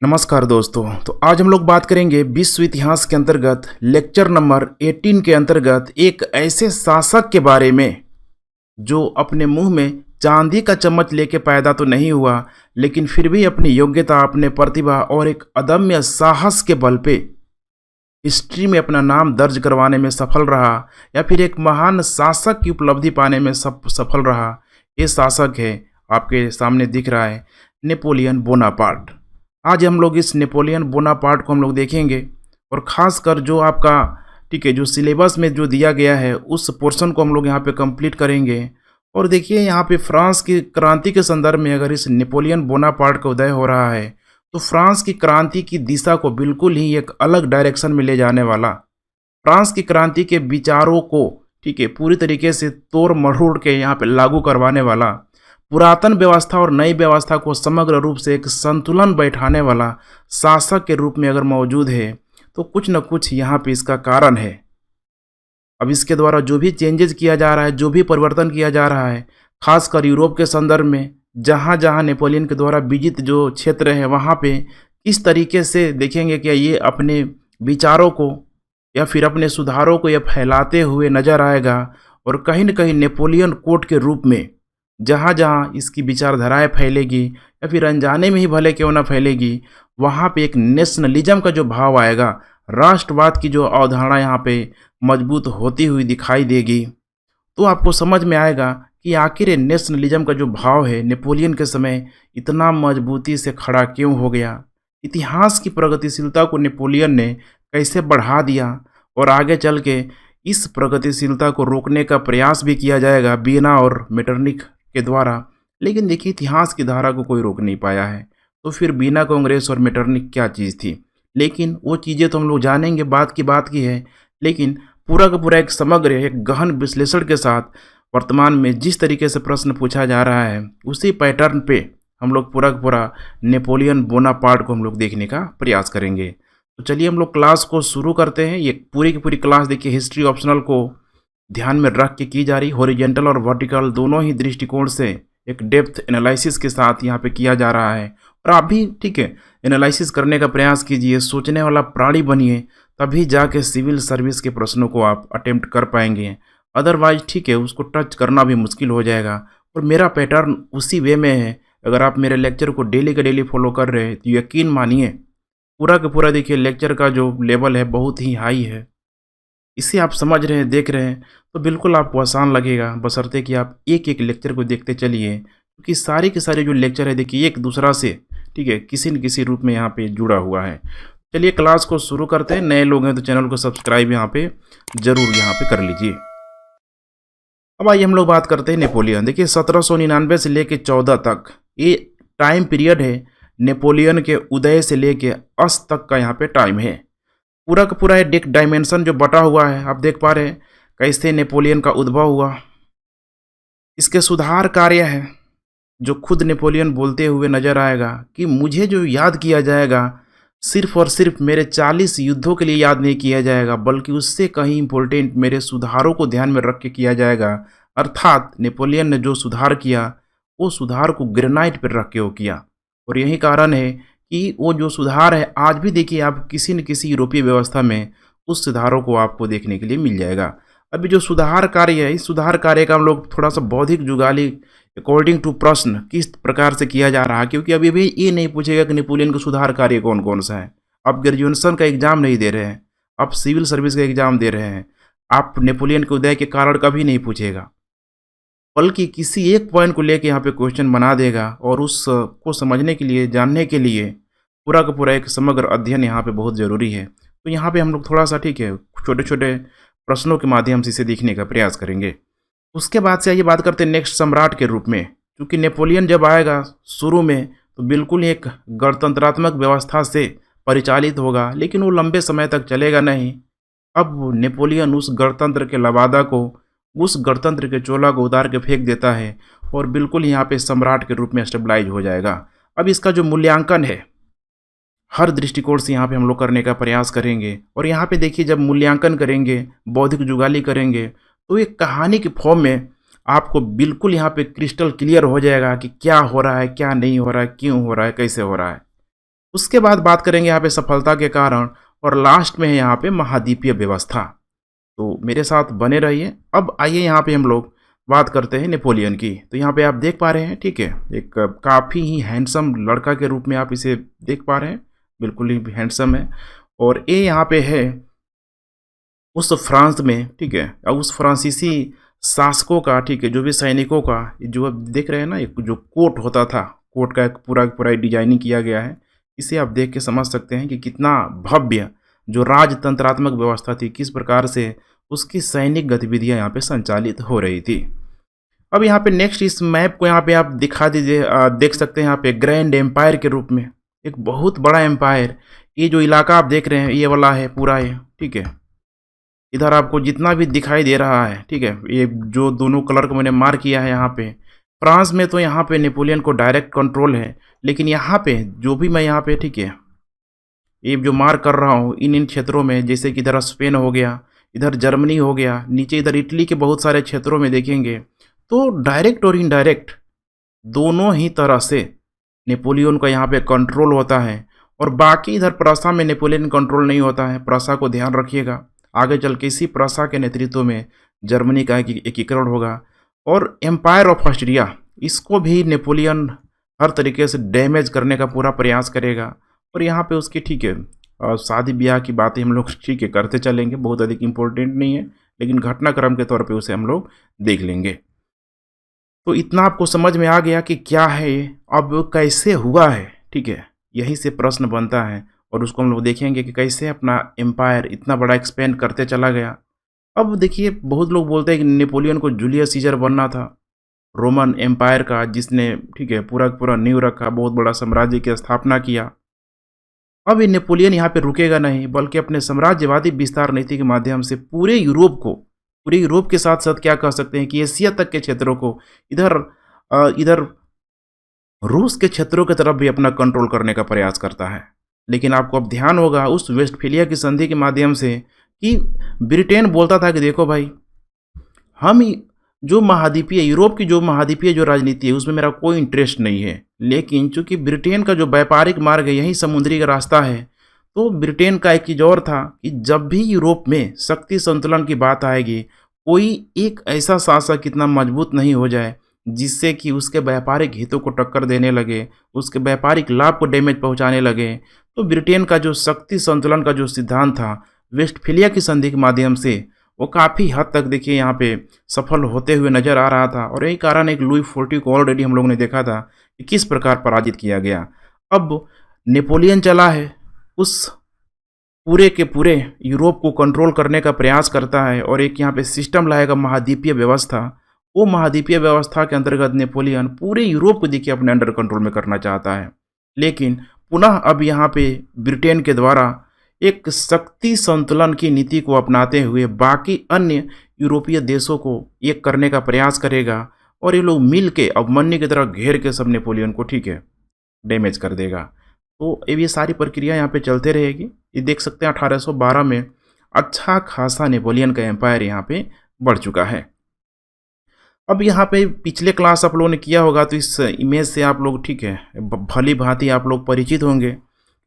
नमस्कार दोस्तों। तो आज हम लोग बात करेंगे विश्व इतिहास के अंतर्गत लेक्चर नंबर 18 के अंतर्गत एक ऐसे शासक के बारे में जो अपने मुंह में चांदी का चम्मच लेके पैदा तो नहीं हुआ, लेकिन फिर भी अपनी योग्यता, अपने प्रतिभा और एक अदम्य साहस के बल पे हिस्ट्री में अपना नाम दर्ज करवाने में सफल रहा, या फिर एक महान शासक की उपलब्धि पाने में सफल रहा। ये शासक है, आपके सामने दिख रहा है, नेपोलियन बोनापार्ट। आज हम लोग इस नेपोलियन बोनापार्ट को हम लोग देखेंगे, और ख़ासकर जो आपका जो सिलेबस में जो दिया गया है उस पोर्शन को हम लोग यहाँ पे कंप्लीट करेंगे। और देखिए, यहाँ पे फ्रांस की क्रांति के संदर्भ में अगर इस नेपोलियन बोनापार्ट का उदय हो रहा है तो फ्रांस की क्रांति की दिशा को बिल्कुल ही एक अलग डायरेक्शन में ले जाने वाला, फ्रांस की क्रांति के विचारों को पूरी तरीके से तोड़ मरोड़ के यहाँ पे लागू करवाने वाला, पुरातन व्यवस्था और नई व्यवस्था को समग्र रूप से एक संतुलन बैठाने वाला शासक के रूप में अगर मौजूद है तो कुछ न कुछ यहाँ पे इसका कारण है। अब इसके द्वारा जो भी चेंजेस किया जा रहा है, जो भी परिवर्तन किया जा रहा है, खासकर यूरोप के संदर्भ में, जहाँ जहाँ नेपोलियन के द्वारा विजित जो क्षेत्र है वहाँ पे किस तरीके से देखेंगे कि ये अपने विचारों को या फिर अपने सुधारों को ये फैलाते हुए नजर आएगा। और कहीं न कहीं नेपोलियन कोर्ट के रूप में जहाँ जहाँ इसकी विचारधाराएँ फैलेगी, या फिर अनजाने में ही भले क्यों ना फैलेगी, वहाँ पे एक नेशनलिज्म का जो भाव आएगा, राष्ट्रवाद की जो अवधारणा यहाँ पे मजबूत होती हुई दिखाई देगी, तो आपको समझ में आएगा कि आखिर ये नेशनलिज्म का जो भाव है नेपोलियन के समय इतना मजबूती से खड़ा क्यों हो गया। इतिहास की प्रगतिशीलता को नेपोलियन ने कैसे बढ़ा दिया, और आगे चल के इस प्रगतिशीलता को रोकने का प्रयास भी किया जाएगा वियना और मेटरनिख के द्वारा। लेकिन देखिए, इतिहास की धारा को कोई रोक नहीं पाया है, तो फिर वियना कांग्रेस और मेटरनिख क्या चीज़ थी। लेकिन वो चीज़ें तो हम लोग जानेंगे, बात की है। लेकिन पूरा का पूरा एक समग्र, एक गहन विश्लेषण के साथ वर्तमान में जिस तरीके से प्रश्न पूछा जा रहा है उसी पैटर्न पे हम लोग पूरा का पूरा नेपोलियन बोनापार्ट को हम लोग देखने का प्रयास करेंगे। तो चलिए हम लोग क्लास को शुरू करते हैं। ये पूरी की पूरी क्लास देखिए हिस्ट्री ऑप्शनल को ध्यान में रख के की जा रही, हॉरिजॉन्टल और वर्टिकल दोनों ही दृष्टिकोण से एक डेप्थ एनालिसिस के साथ यहाँ पे किया जा रहा है। और आप भी एनालिसिस करने का प्रयास कीजिए, सोचने वाला प्राणी बनिए, तभी जाके सिविल सर्विस के प्रश्नों को आप अटेम्प्ट कर पाएंगे। अदरवाइज उसको टच करना भी मुश्किल हो जाएगा। और मेरा पैटर्न उसी वे में है। अगर आप मेरे लेक्चर को डेली का डेली फॉलो कर रहे हैं तो यकीन मानिए पूरा का पूरा देखिए लेक्चर का जो लेवल है बहुत ही हाई है। इसे आप समझ रहे हैं, देख रहे हैं, तो बिल्कुल आपको आसान लगेगा, बशर्ते कि आप एक एक लेक्चर को देखते चलिए, क्योंकि सारे के सारे जो लेक्चर है देखिए एक दूसरा से किसी न किसी रूप में यहाँ पे जुड़ा हुआ है। चलिए क्लास को शुरू करते हैं। नए लोग हैं तो चैनल को सब्सक्राइब यहाँ पे ज़रूर कर लीजिए। अब आइए हम लोग बात करते हैं नेपोलियन। देखिए 1799 से लेके 14 तक ये टाइम पीरियड है, नेपोलियन के उदय से लेके अस्त तक का यहाँ पे टाइम है। पूरा का पूरा एक डायमेंशन जो बटा हुआ है, आप देख पा रहे हैं कैसे नेपोलियन का उद्भव हुआ। इसके सुधार कार्य है जो खुद नेपोलियन बोलते हुए नजर आएगा कि मुझे जो याद किया जाएगा सिर्फ और सिर्फ मेरे 40 युद्धों के लिए याद नहीं किया जाएगा, बल्कि उससे कहीं इम्पोर्टेंट मेरे सुधारों को ध्यान में रख के किया जाएगा। अर्थात नेपोलियन ने जो सुधार किया वो सुधार को ग्रेनाइट पर रख के वो किया। और यही कारण है कि वो जो सुधार है आज भी देखिए आप किसी न किसी यूरोपीय व्यवस्था में उस सुधारों को आपको देखने के लिए मिल जाएगा। अभी जो सुधार कार्य है, इस सुधार कार्य का हम लोग थोड़ा सा बौद्धिक जुगाली अकॉर्डिंग टू प्रश्न किस प्रकार से किया जा रहा है, क्योंकि अभी भी ये नहीं पूछेगा कि नेपोलियन का सुधार कार्य कौन कौन सा है। आप ग्रेजुएशन का एग्जाम नहीं दे रहे हैं, आप सिविल सर्विस का एग्जाम दे रहे हैं, आप नेपोलियन के उदय के कारण कभी नहीं पूछेगा, बल्कि किसी एक पॉइंट को लेकर यहाँ पे क्वेश्चन बना देगा। और उसको समझने के लिए, जानने के लिए पूरा का पूरा एक समग्र अध्ययन यहाँ पे बहुत ज़रूरी है। तो यहाँ पे हम लोग थोड़ा सा छोटे छोटे प्रश्नों के माध्यम से इसे देखने का प्रयास करेंगे। उसके बाद से आइए बात करते हैं नेक्स्ट सम्राट के रूप में। क्योंकि नेपोलियन जब आएगा शुरू में तो बिल्कुल एक गणतंत्रात्मक व्यवस्था से परिचालित होगा, लेकिन वो लंबे समय तक चलेगा नहीं। अब नेपोलियन उस गणतंत्र के लबादा को, उस गणतंत्र के चोला को उतार के फेंक देता है और बिल्कुल यहाँ पे सम्राट के रूप में स्टेबलाइज हो जाएगा। अब इसका जो मूल्यांकन है हर दृष्टिकोण से यहाँ पे हम लोग करने का प्रयास करेंगे। और यहाँ पे देखिए जब मूल्यांकन करेंगे, बौद्धिक जुगाली करेंगे, तो एक कहानी के फॉर्म में आपको बिल्कुल यहाँ पे क्रिस्टल क्लियर हो जाएगा कि क्या हो रहा है, क्या नहीं हो रहा है, क्यों हो रहा है, कैसे हो रहा है। उसके बाद बात करेंगे यहाँ पे सफलता के कारण, और लास्ट में है यहाँ पे महाद्वीपीय व्यवस्था। तो मेरे साथ बने रहिए। अब आइए यहाँ पे हम लोग बात करते हैं नेपोलियन की। तो यहाँ पे आप देख पा रहे हैं, ठीक है, एक काफ़ी ही हैंडसम लड़का के रूप में आप इसे देख पा रहे हैं, बिल्कुल ही हैंडसम है। और ये यहाँ पे है उस फ्रांस में, ठीक है, और उस फ्रांसीसी शासकों का, ठीक है, जो भी सैनिकों का, जो आप देख रहे हैं ना, एक जो कोट होता था, कोट का एक पूरा पूरा डिजाइनिंग किया गया है। इसे आप देख के समझ सकते हैं कि कितना भव्य जो राजतंत्रात्मक व्यवस्था थी, किस प्रकार से उसकी सैनिक गतिविधियां यहाँ पे संचालित हो रही थी। अब यहाँ पे नेक्स्ट इस मैप को यहाँ पे आप दिखा दीजिए, देख सकते हैं यहाँ पे ग्रैंड एम्पायर के रूप में एक बहुत बड़ा एम्पायर। ये जो इलाका आप देख रहे हैं ये वाला है पूरा है, ठीक है। इधर आपको जितना भी दिखाई दे रहा है, ठीक है, ये जो दोनों कलर को मैंने मार किया है यहाँ पे, फ्रांस में तो यहाँ पे नेपोलियन को डायरेक्ट कंट्रोल है। लेकिन यहाँ पे जो भी मैं यहाँ पे, ठीक है, ये जो मार कर रहा हूँ इन क्षेत्रों में, जैसे कि इधर स्पेन हो गया, इधर जर्मनी हो गया, नीचे इधर इटली के बहुत सारे क्षेत्रों में देखेंगे तो डायरेक्ट और इनडायरेक्ट दोनों ही तरह से नेपोलियन का यहाँ पे कंट्रोल होता है। और बाकी इधर प्रसा में नेपोलियन कंट्रोल नहीं होता है। प्रसा को ध्यान रखिएगा, आगे चल के इसी प्रसा के नेतृत्व में जर्मनी का एकीकरण होगा। और एम्पायर ऑफ ऑस्ट्रिया, इसको भी नेपोलियन हर तरीके से डैमेज करने का पूरा प्रयास करेगा। और यहाँ पे उसकी, ठीक है, शादी ब्याह की बातें हम लोग, ठीक है, करते चलेंगे, बहुत अधिक इम्पोर्टेंट नहीं है, लेकिन घटनाक्रम के तौर पे उसे हम लोग देख लेंगे। तो इतना आपको समझ में आ गया कि क्या है ये, अब कैसे हुआ है, ठीक है, यही से प्रश्न बनता है। और उसको हम लोग देखेंगे कि कैसे अपना एम्पायर इतना बड़ा एक्सपेंड करते चला गया। अब देखिए, बहुत लोग बोलते हैं कि नेपोलियन को जूलियस सीजर बनना था, रोमन एम्पायर का, जिसने, ठीक है, पूरा पूरा नींव रखा, बहुत बड़ा साम्राज्य की स्थापना किया। अब ये नेपोलियन यहाँ पे रुकेगा नहीं, बल्कि अपने साम्राज्यवादी विस्तार नीति के माध्यम से पूरे यूरोप के साथ साथ क्या कह सकते हैं कि एशिया तक के क्षेत्रों को, इधर रूस के क्षेत्रों की तरफ भी अपना कंट्रोल करने का प्रयास करता है। लेकिन आपको अब ध्यान होगा उस वेस्टफेलिया की संधि के माध्यम से कि ब्रिटेन बोलता था कि देखो भाई, हम जो महाद्वीपीय यूरोप की जो महाद्वीपीय जो राजनीति है उसमें मेरा कोई इंटरेस्ट नहीं है। लेकिन चूंकि ब्रिटेन का जो व्यापारिक मार्ग है यही समुद्री का रास्ता है, तो ब्रिटेन का एक चीज और था कि जब भी यूरोप में शक्ति संतुलन की बात आएगी, कोई एक ऐसा शासक इतना मजबूत नहीं हो जाए जिससे कि उसके व्यापारिक हितों को टक्कर देने लगे, उसके व्यापारिक लाभ को डैमेज पहुंचाने लगे। तो ब्रिटेन का जो शक्ति संतुलन का जो सिद्धांत था वेस्टफेलिया की संधि के माध्यम से, वो काफ़ी हद तक देखिए यहाँ पे सफल होते हुए नजर आ रहा था। और यही कारण एक लुई XIV को ऑलरेडी हम लोगों ने देखा था कि किस प्रकार पराजित किया गया। अब नेपोलियन चला है, उस पूरे के पूरे यूरोप को कंट्रोल करने का प्रयास करता है और एक यहाँ पे सिस्टम लाएगा महाद्वीपीय व्यवस्था। वो महाद्वीपीय व्यवस्था के अंतर्गत नेपोलियन पूरे यूरोप को देखिए अपने अंडर कंट्रोल में करना चाहता है। लेकिन पुनः अब यहाँ पे ब्रिटेन के द्वारा एक शक्ति संतुलन की नीति को अपनाते हुए बाकी अन्य यूरोपीय देशों को एक करने का प्रयास करेगा, और ये लोग मिल के अवमन्यु की तरह घेर के सब नेपोलियन को, ठीक है, डैमेज कर देगा। तो ये सारी प्रक्रिया यहाँ पे चलते रहेगी। ये देख सकते हैं 1812 में अच्छा खासा नेपोलियन का एम्पायर यहाँ पे बढ़ चुका है। अब यहाँ पे पिछले क्लास आप लोगों ने किया होगा तो इस इमेज से आप लोग, ठीक है, भली भांति आप लोग परिचित होंगे।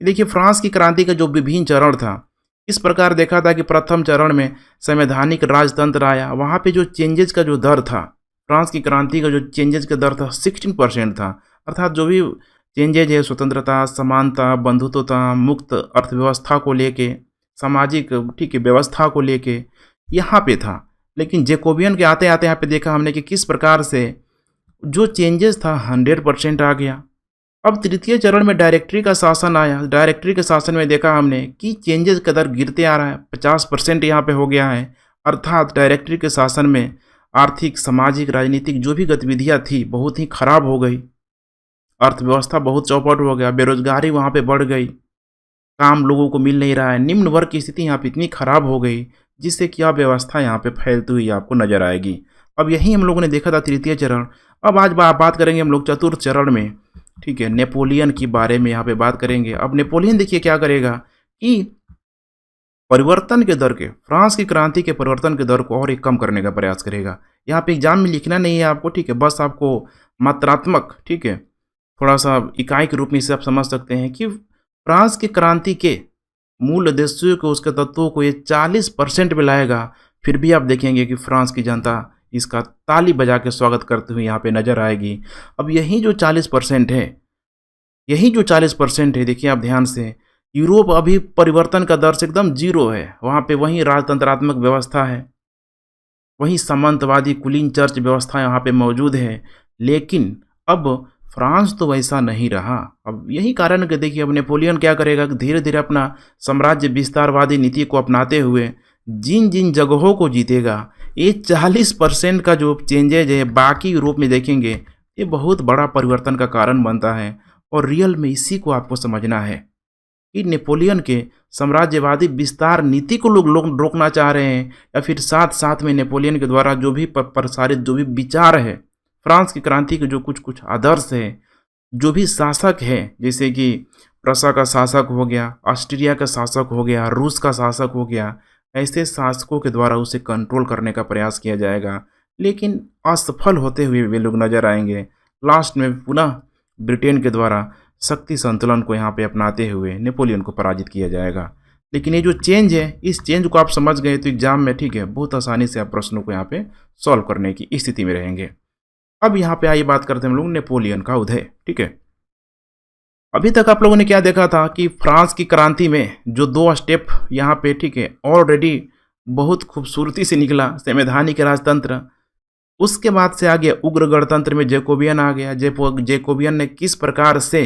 देखिए, फ्रांस की क्रांति का जो विभिन्न चरण था, इस प्रकार देखा था कि प्रथम चरण में संवैधानिक राजतंत्र आया। वहाँ पे जो चेंजेस का जो दर था, फ्रांस की क्रांति का जो चेंजेस का दर था 16% था। अर्थात जो भी चेंजेज है, स्वतंत्रता, समानता, बंधुत्वता, मुक्त अर्थव्यवस्था को लेके, सामाजिक, ठीक है, व्यवस्था को लेके यहाँ पे था। लेकिन जेकोबियन के आते आते यहाँ पे देखा हमने कि किस प्रकार से जो चेंजेस था 100% आ गया। अब तृतीय चरण में डायरेक्टरी का शासन आया। डायरेक्टरी के शासन में देखा हमने कि चेंजेस का दर गिरते आ रहा है, 50% यहाँ पे हो गया है। अर्थात डायरेक्टरी के शासन में आर्थिक, सामाजिक, राजनीतिक जो भी गतिविधियाँ थी बहुत ही खराब हो गई। अर्थव्यवस्था बहुत चौपट हो गया, बेरोजगारी वहाँ पे बढ़ गई, काम लोगों को मिल नहीं रहा है, निम्न वर्ग की स्थिति यहाँ पे इतनी खराब हो गई जिससे कि अव्यवस्था यहाँ पे फैलती हुई आपको नजर आएगी। अब यही हम लोगों ने देखा था तृतीय चरण। अब आज बात करेंगे हम लोग चतुर्थ चरण में, ठीक है, नेपोलियन के बारे में यहाँ पे बात करेंगे। अब नेपोलियन देखिए क्या करेगा कि परिवर्तन के दर के, फ्रांस की क्रांति के परिवर्तन के दर को और एक कम करने का प्रयास करेगा। यहाँ पे एग्जाम में लिखना नहीं है आपको, ठीक है, बस आपको मात्रात्मक, ठीक है, थोड़ा सा इकाई के रूप में इसे आप समझ सकते हैं कि फ्रांस की क्रांति के मूल उद्देश्यों को, उसके तत्वों को ये 40% भी लाएगा, फिर भी आप देखेंगे कि फ्रांस की जनता इसका ताली बजा के स्वागत करते हुए यहाँ पे नजर आएगी। अब यही जो 40% है, देखिए आप ध्यान से, यूरोप अभी परिवर्तन का दर से एकदम जीरो है। वहाँ पे वही राजतंत्रात्मक व्यवस्था है, वही सामंतवादी कुलीन चर्च व्यवस्था यहाँ पे मौजूद है। लेकिन अब फ्रांस तो वैसा नहीं रहा। अब यही कारण है कि देखिए अब नेपोलियन क्या करेगा कि धीरे धीरे अपना साम्राज्य विस्तारवादी नीति को अपनाते हुए जिन जिन जगहों को जीतेगा, ये 40% का जो चेंजेज है बाकी यूरोप में देखेंगे, ये बहुत बड़ा परिवर्तन का कारण बनता है। और रियल में इसी को आपको समझना है कि नेपोलियन के साम्राज्यवादी विस्तार नीति को लोग रोकना चाह रहे हैं, या फिर साथ साथ में नेपोलियन के द्वारा जो भी प्रसारित जो भी विचार है, फ्रांस की क्रांति के जो कुछ कुछ आदर्श है, जो भी शासक है, जैसे कि प्रसा का शासक हो गया, ऑस्ट्रिया का शासक हो गया, रूस का शासक हो गया, ऐसे शासकों के द्वारा उसे कंट्रोल करने का प्रयास किया जाएगा। लेकिन असफल होते हुए वे लोग नजर आएंगे। लास्ट में पुनः ब्रिटेन के द्वारा शक्ति संतुलन को यहाँ पे अपनाते हुए नेपोलियन को पराजित किया जाएगा। लेकिन ये जो चेंज है, इस चेंज को आप समझ गए तो एग्जाम में ठीक है बहुत आसानी से आप प्रश्नों को यहाँ पे सॉल्व करने की स्थिति में रहेंगे। अब यहाँ पे आइए बात करते हैं हम लोग नेपोलियन का उदय। ठीक है, अभी तक आप लोगों ने क्या देखा था कि फ्रांस की क्रांति में जो 2 स्टेप यहाँ पे ठीक है ऑलरेडी बहुत खूबसूरती से निकला, संवैधानिक राजतंत्र, उसके बाद से आ गया उग्र गणतंत्र में जैकोबियन आ गया। जैकोबियन ने किस प्रकार से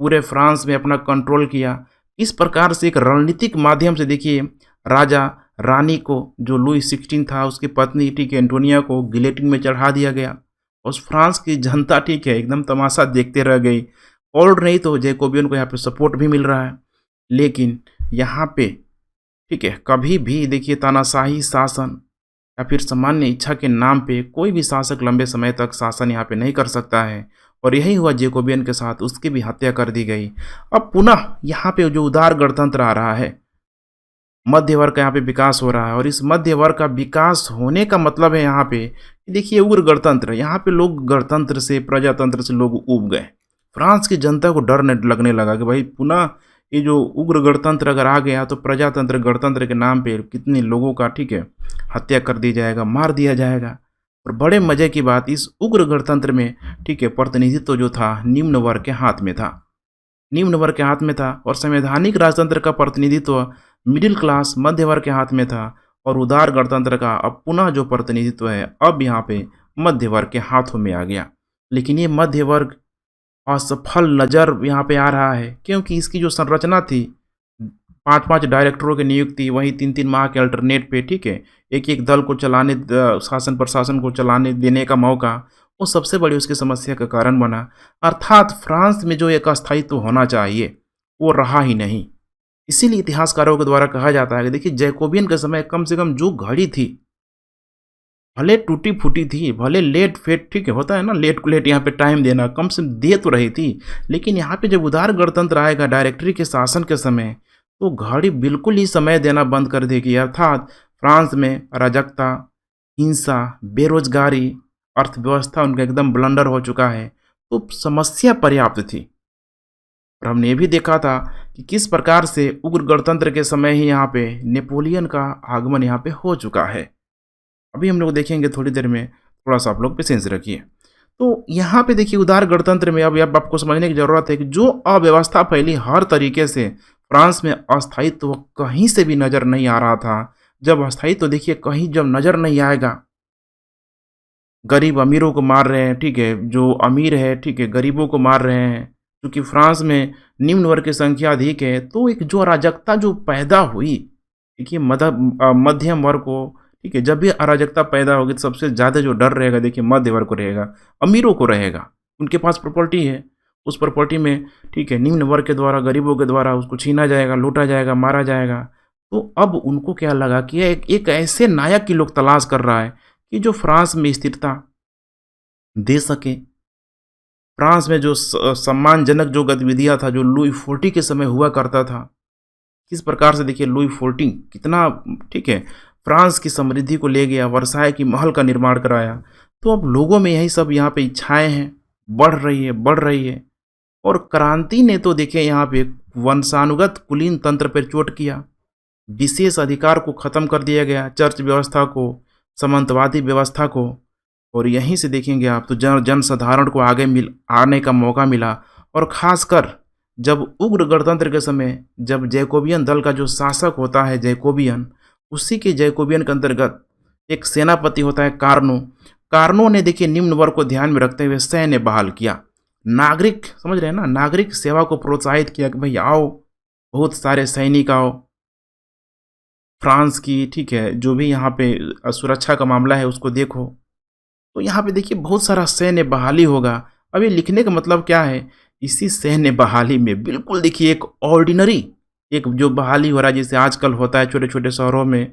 पूरे फ्रांस में अपना कंट्रोल किया, इस प्रकार से एक रणनीतिक माध्यम से देखिए राजा रानी को, जो लुई 16 था, उसकी पत्नी ठीक है एंटोनिया को गिलेटिन में चढ़ा दिया गया। उस फ्रांस की जनता ठीक है एकदम तमाशा देखते रह गई। और नहीं तो जैकोबियन को यहाँ पे सपोर्ट भी मिल रहा है। लेकिन यहाँ पे ठीक है कभी भी देखिए तानाशाही शासन या फिर सामान्य इच्छा के नाम पे कोई भी शासक लंबे समय तक शासन यहाँ पे नहीं कर सकता है। और यही हुआ जैकोबियन के साथ, उसकी भी हत्या कर दी गई। अब पुनः यहाँ पे जो उदार गणतंत्र आ रहा है, मध्य वर्ग का यहाँ पे विकास हो रहा है। और इस मध्य वर्ग का विकास होने का मतलब है यहाँ पे देखिए उग्र गणतंत्र, यहाँ पे लोग गणतंत्र से प्रजातंत्र से लोग उब गए। फ्रांस की जनता को डर लगने लगा कि भाई पुनः ये जो उग्र गणतंत्र अगर आ गया तो प्रजातंत्र गणतंत्र के नाम पे कितने लोगों का ठीक है हत्या कर दी जाएगा, मार दिया जाएगा। और बड़े मजे की बात, इस उग्र गणतंत्र में ठीक है प्रतिनिधित्व जो था निम्न वर्ग के हाथ में था, निम्न वर्ग के हाथ में था। और संवैधानिक राजतंत्र का प्रतिनिधित्व मिडिल क्लास मध्य वर्ग के हाथ में था। और उदार गणतंत्र का अब पुनः जो प्रतिनिधित्व है अब यहाँ पे मध्य वर्ग के हाथों में आ गया। लेकिन ये मध्य वर्ग असफल नज़र यहाँ पे आ रहा है, क्योंकि इसकी जो संरचना थी 5-5 डायरेक्टरों की नियुक्ति, वही 3-3 माह के अल्टरनेट पे ठीक है एक दल को चलाने, शासन प्रशासन को चलाने देने का मौका, वो सबसे बड़ी उसकी समस्या का कारण बना। अर्थात फ्रांस में जो एक अस्थायित्व होना चाहिए वो रहा ही नहीं। इसीलिए इतिहासकारों के द्वारा कहा जाता है कि देखिए जैकोबियन के समय कम से कम जो घड़ी थी, भले टूटी फूटी थी, भले लेट फेट ठीक है होता है ना, लेट को लेट यहाँ पे टाइम देना कम से दे तो रही थी। लेकिन यहाँ पे जब उदार गणतंत्र आएगा डायरेक्टरी के शासन के समय, तो घड़ी बिल्कुल ही समय देना बंद कर देगी। अर्थात फ्रांस में अराजकता, हिंसा, बेरोजगारी, अर्थव्यवस्था उनका एकदम ब्लंडर हो चुका है। तो समस्या पर्याप्त थी। और हमने ये भी देखा था कि किस प्रकार से उग्र गणतंत्र के समय ही यहाँ पे नेपोलियन का आगमन यहाँ पे हो चुका है। अभी हम लोग देखेंगे थोड़ी देर में, थोड़ा सा आप लोग पेशेंस रखिए। तो यहाँ पे देखिए उदार गणतंत्र में अब आपको समझने की जरूरत है कि जो अव्यवस्था फैली हर तरीके से, फ्रांस में अस्थायित्व कहीं से भी नजर नहीं आ रहा था। जब अस्थायित्व देखिए कहीं जब नजर नहीं आएगा, गरीब अमीरों को मार रहे हैं ठीक है, जो अमीर है ठीक है गरीबों को मार रहे हैं, क्योंकि फ्रांस में निम्न वर्ग की संख्या अधिक है। तो एक जो अराजकता जो पैदा हुई, देखिए मध्यम वर्ग को ठीक है, जब भी अराजकता पैदा होगी तो सबसे ज़्यादा जो डर रहेगा देखिए मध्य वर्ग को रहेगा, अमीरों को रहेगा। उनके पास प्रॉपर्टी है, उस प्रॉपर्टी में ठीक है निम्न वर्ग के द्वारा, गरीबों के द्वारा उसको छीना जाएगा, लूटा जाएगा, मारा जाएगा। तो अब उनको क्या लगा कि एक ऐसे नायक की लोग तलाश कर रहा है कि जो फ्रांस में स्थिरता दे सके। फ्रांस में जो सम्मानजनक जो गतिविधियाँ था जो लुई 14 के समय हुआ करता था, किस प्रकार से देखिए लुई 14 कितना ठीक है फ्रांस की समृद्धि को ले गया, वर्साय की महल का निर्माण कराया। तो अब लोगों में यही सब यहाँ पे इच्छाएं हैं, बढ़ रही है। और क्रांति ने तो देखिए यहाँ पे वंशानुगत कुलीन तंत्र पर चोट किया, विशेष अधिकार को खत्म कर दिया गया, चर्च व्यवस्था को, सामंतवादी व्यवस्था को। और यहीं से देखेंगे आप तो जन साधारण को आगे आने का मौका मिला। और खासकर जब उग्र गणतंत्र के समय जब जैकोबियन दल का जो शासक होता है जैकोबियन, उसी के जैकोबियन के अंतर्गत एक सेनापति होता है कार्नो। कार्नो ने देखिए निम्न वर्ग को ध्यान में रखते हुए सैन्य बहाल किया, नागरिक समझ रहे हैं ना, नागरिक सेवा को प्रोत्साहित किया कि भाई आओ, बहुत सारे सैनिक आओ, फ्रांस की ठीक है जो भी यहाँ पे सुरक्षा का मामला है उसको देखो। तो यहाँ पे देखिए बहुत सारा सैन्य बहाली होगा। अब ये लिखने का मतलब क्या है, इसी सैन्य बहाली में बिल्कुल देखिए एक ऑर्डिनरी एक जो बहाली हो रहा है जैसे आजकल होता है छोटे छोटे शहरों में,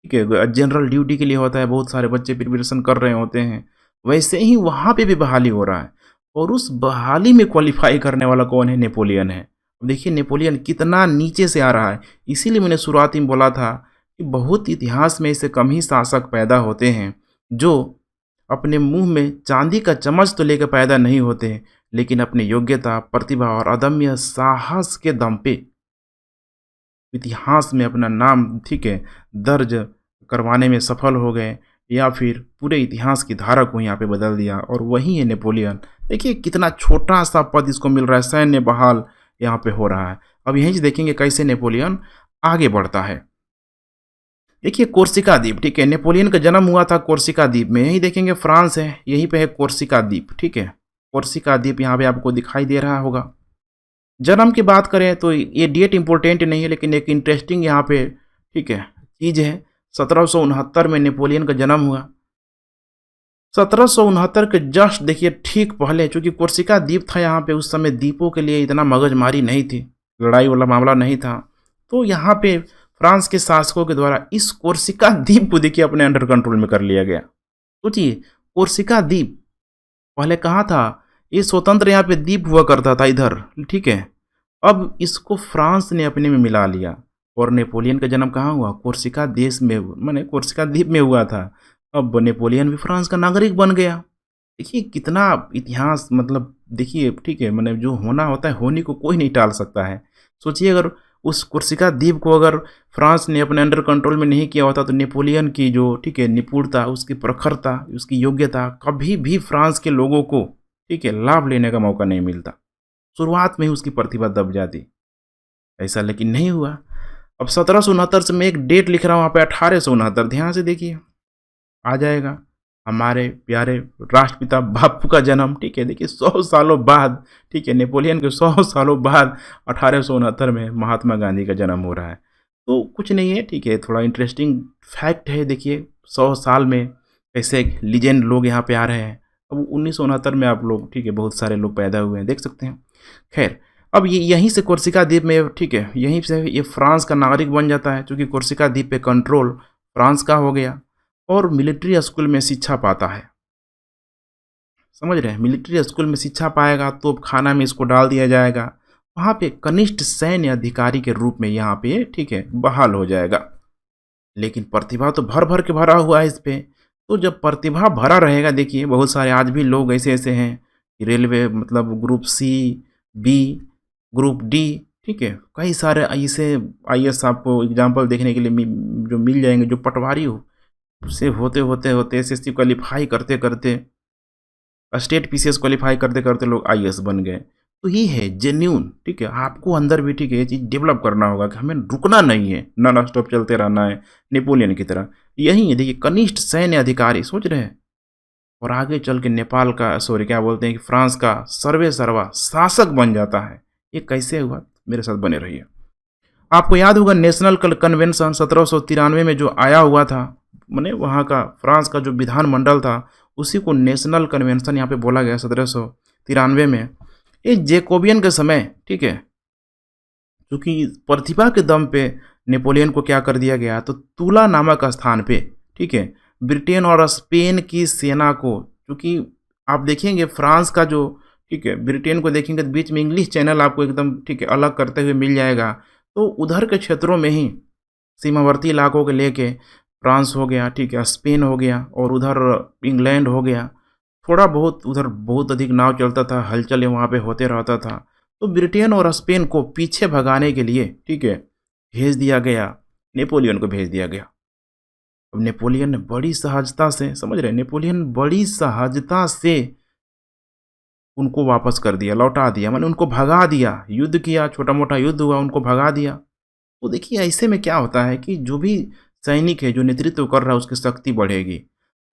ठीक है, जनरल ड्यूटी के लिए होता है, बहुत सारे बच्चे प्रिपरेशन कर रहे होते हैं, वैसे ही वहाँ पे भी बहाली हो रहा है। और उस बहाली में क्वालिफाई करने वाला कौन है, नेपोलियन है। अब देखिए नेपोलियन कितना नीचे से आ रहा है। इसीलिए मैंने शुरुआती में बोला था कि बहुत इतिहास में ऐसे कम ही शासक पैदा होते हैं जो अपने मुंह में चांदी का चम्मच तो लेकर पैदा नहीं होते, लेकिन अपनी योग्यता, प्रतिभा और अदम्य साहस के दम पे इतिहास में अपना नाम ठीक है दर्ज करवाने में सफल हो गए, या फिर पूरे इतिहास की धारा को यहाँ पे बदल दिया। और वही है नेपोलियन। देखिए कितना छोटा सा पद इसको मिल रहा है, सैन्य बहाल यहाँ पे हो रहा है। अब यहीं से देखेंगे कैसे नेपोलियन आगे बढ़ता है। देखिए कोर्सिका द्वीप, ठीक है, नेपोलियन का जन्म हुआ था कोर्सिका द्वीप में, यही देखेंगे फ्रांस है, यहीं पे है कोर्सिका द्वीप, ठीक है। कोर्सिका द्वीप यहाँ पे आपको दिखाई दे रहा होगा। जन्म की बात करें तो ये डेट इंपॉर्टेंट नहीं है, लेकिन एक इंटरेस्टिंग यहाँ पे ठीक है चीज़ है। 1769 में नेपोलियन का जन्म हुआ। 1769 के जस्ट देखिए ठीक पहले, चूंकि कोर्सिका द्वीप था यहाँ पे, उस समय द्वीपों के लिए इतना मगजमारी नहीं थी, लड़ाई वाला मामला नहीं था, तो यहाँ पे फ्रांस के शासकों के द्वारा इस कोर्सिका द्वीप को देखिए अपने अंडर कंट्रोल में कर लिया गया। सोचिए कोर्सिका द्वीप पहले कहाँ था, ये स्वतंत्र यहाँ पे द्वीप हुआ करता था इधर, ठीक है। अब इसको फ्रांस ने अपने में मिला लिया। और नेपोलियन का जन्म कहाँ हुआ, कोर्सिका देश में, माने कोर्सिका द्वीप में हुआ था। अब नेपोलियन भी फ्रांस का नागरिक बन गया। देखिए कितना इतिहास, मतलब देखिए ठीक है, मैंने जो होना होता है होने को कोई नहीं टाल सकता है। सोचिए अगर उस कोर्सिका द्वीप को अगर फ्रांस ने अपने अंडर कंट्रोल में नहीं किया होता तो नेपोलियन की जो ठीक है निपुणता, उसकी प्रखरता, उसकी योग्यता कभी भी फ्रांस के लोगों को ठीक है लाभ लेने का मौका नहीं मिलता। शुरुआत में ही उसकी प्रतिभा दब जाती, ऐसा लेकिन नहीं हुआ। अब 1769 से मैं एक डेट लिख रहा हूँ वहाँ पे 1869, ध्यान से देखिए आ जाएगा हमारे प्यारे राष्ट्रपिता बापू का जन्म, ठीक है। देखिए 100 सालों बाद, ठीक है, नेपोलियन के 100 सालों बाद 1869 में महात्मा गांधी का जन्म हो रहा है। तो कुछ नहीं है, ठीक है, थोड़ा इंटरेस्टिंग फैक्ट है। देखिए 100 साल में कैसे लीजेंड लोग यहाँ पे आ रहे हैं। अब 1969 में आप लोग ठीक है बहुत सारे लोग पैदा हुए हैं, देख सकते हैं। खैर अब ये यहीं से कोर्सिका द्वीप में ठीक है यहीं से ये फ्रांस का नागरिक बन जाता है, क्योंकि कोर्सिका द्वीप पे कंट्रोल फ्रांस का हो गया। और मिलिट्री स्कूल में शिक्षा पाता है, समझ रहे हैं, मिलिट्री स्कूल में शिक्षा पाएगा तो खाना में इसको डाल दिया जाएगा, वहाँ पे कनिष्ठ सैन्य अधिकारी के रूप में यहाँ पे ठीक है बहाल हो जाएगा। लेकिन प्रतिभा तो भर भर के भरा हुआ है इस पे। तो जब प्रतिभा भरा रहेगा, देखिए बहुत सारे आज भी लोग ऐसे ऐसे हैं कि रेलवे मतलब group C, B, group D, ठीक है, कई सारे ऐसे IAS आपको एग्जाम्पल देखने के लिए जो मिल जाएंगे, जो पटवारी हो से होते होते होते SSC क्वालिफाई करते करते स्टेट PCS क्वालिफाई करते करते लोग IAS बन गए। तो ये है जेन्यून, ठीक है, आपको अंदर भी ठीक है ये चीज़ डेवलप करना होगा कि हमें रुकना नहीं है, नॉन स्टॉप चलते रहना है नेपोलियन की तरह। यही है देखिए कनिष्ठ सैन्य अधिकारी, सोच रहे हैं, और आगे चल के नेपाल का सॉरी क्या बोलते हैं कि फ्रांस का सर्वे सर्वा शासक बन जाता है। ये कैसे हुआ, मेरे साथ बने रहिए। आपको याद होगा नेशनल कन्वेंशन 1793 में जो आया हुआ था, मैंने वहाँ का फ्रांस का जो विधानमंडल था उसी को नेशनल कन्वेंशन यहाँ पे बोला गया 1793 में। ये जैकोबियन के समय, ठीक है, क्योंकि प्रतिभा के दम पे नेपोलियन को क्या कर दिया गया, तो तुला नामक स्थान पे, ठीक है, ब्रिटेन और स्पेन की सेना को, क्योंकि आप देखेंगे फ्रांस का जो ठीक है ब्रिटेन को देखेंगे तो बीच में इंग्लिश चैनल आपको एकदम ठीक है अलग करते हुए मिल जाएगा। तो उधर के क्षेत्रों में ही सीमावर्ती इलाकों के लेके फ्रांस हो गया, ठीक है, स्पेन हो गया और उधर इंग्लैंड हो गया, थोड़ा बहुत उधर बहुत अधिक नाव चलता था, हलचल वहाँ पे होते रहता था। तो ब्रिटेन और स्पेन को पीछे भगाने के लिए, ठीक है, भेज दिया गया, नेपोलियन को भेज दिया गया। अब नेपोलियन ने बड़ी सहजता से, समझ रहे, नेपोलियन बड़ी सहजता से उनको वापस कर दिया, लौटा दिया, माने उनको भगा दिया, युद्ध किया, छोटा मोटा युद्ध हुआ, उनको भगा दिया। तो देखिए ऐसे में क्या होता है कि जो भी सैनिक है, जो नेतृत्व कर रहा है, उसकी शक्ति बढ़ेगी।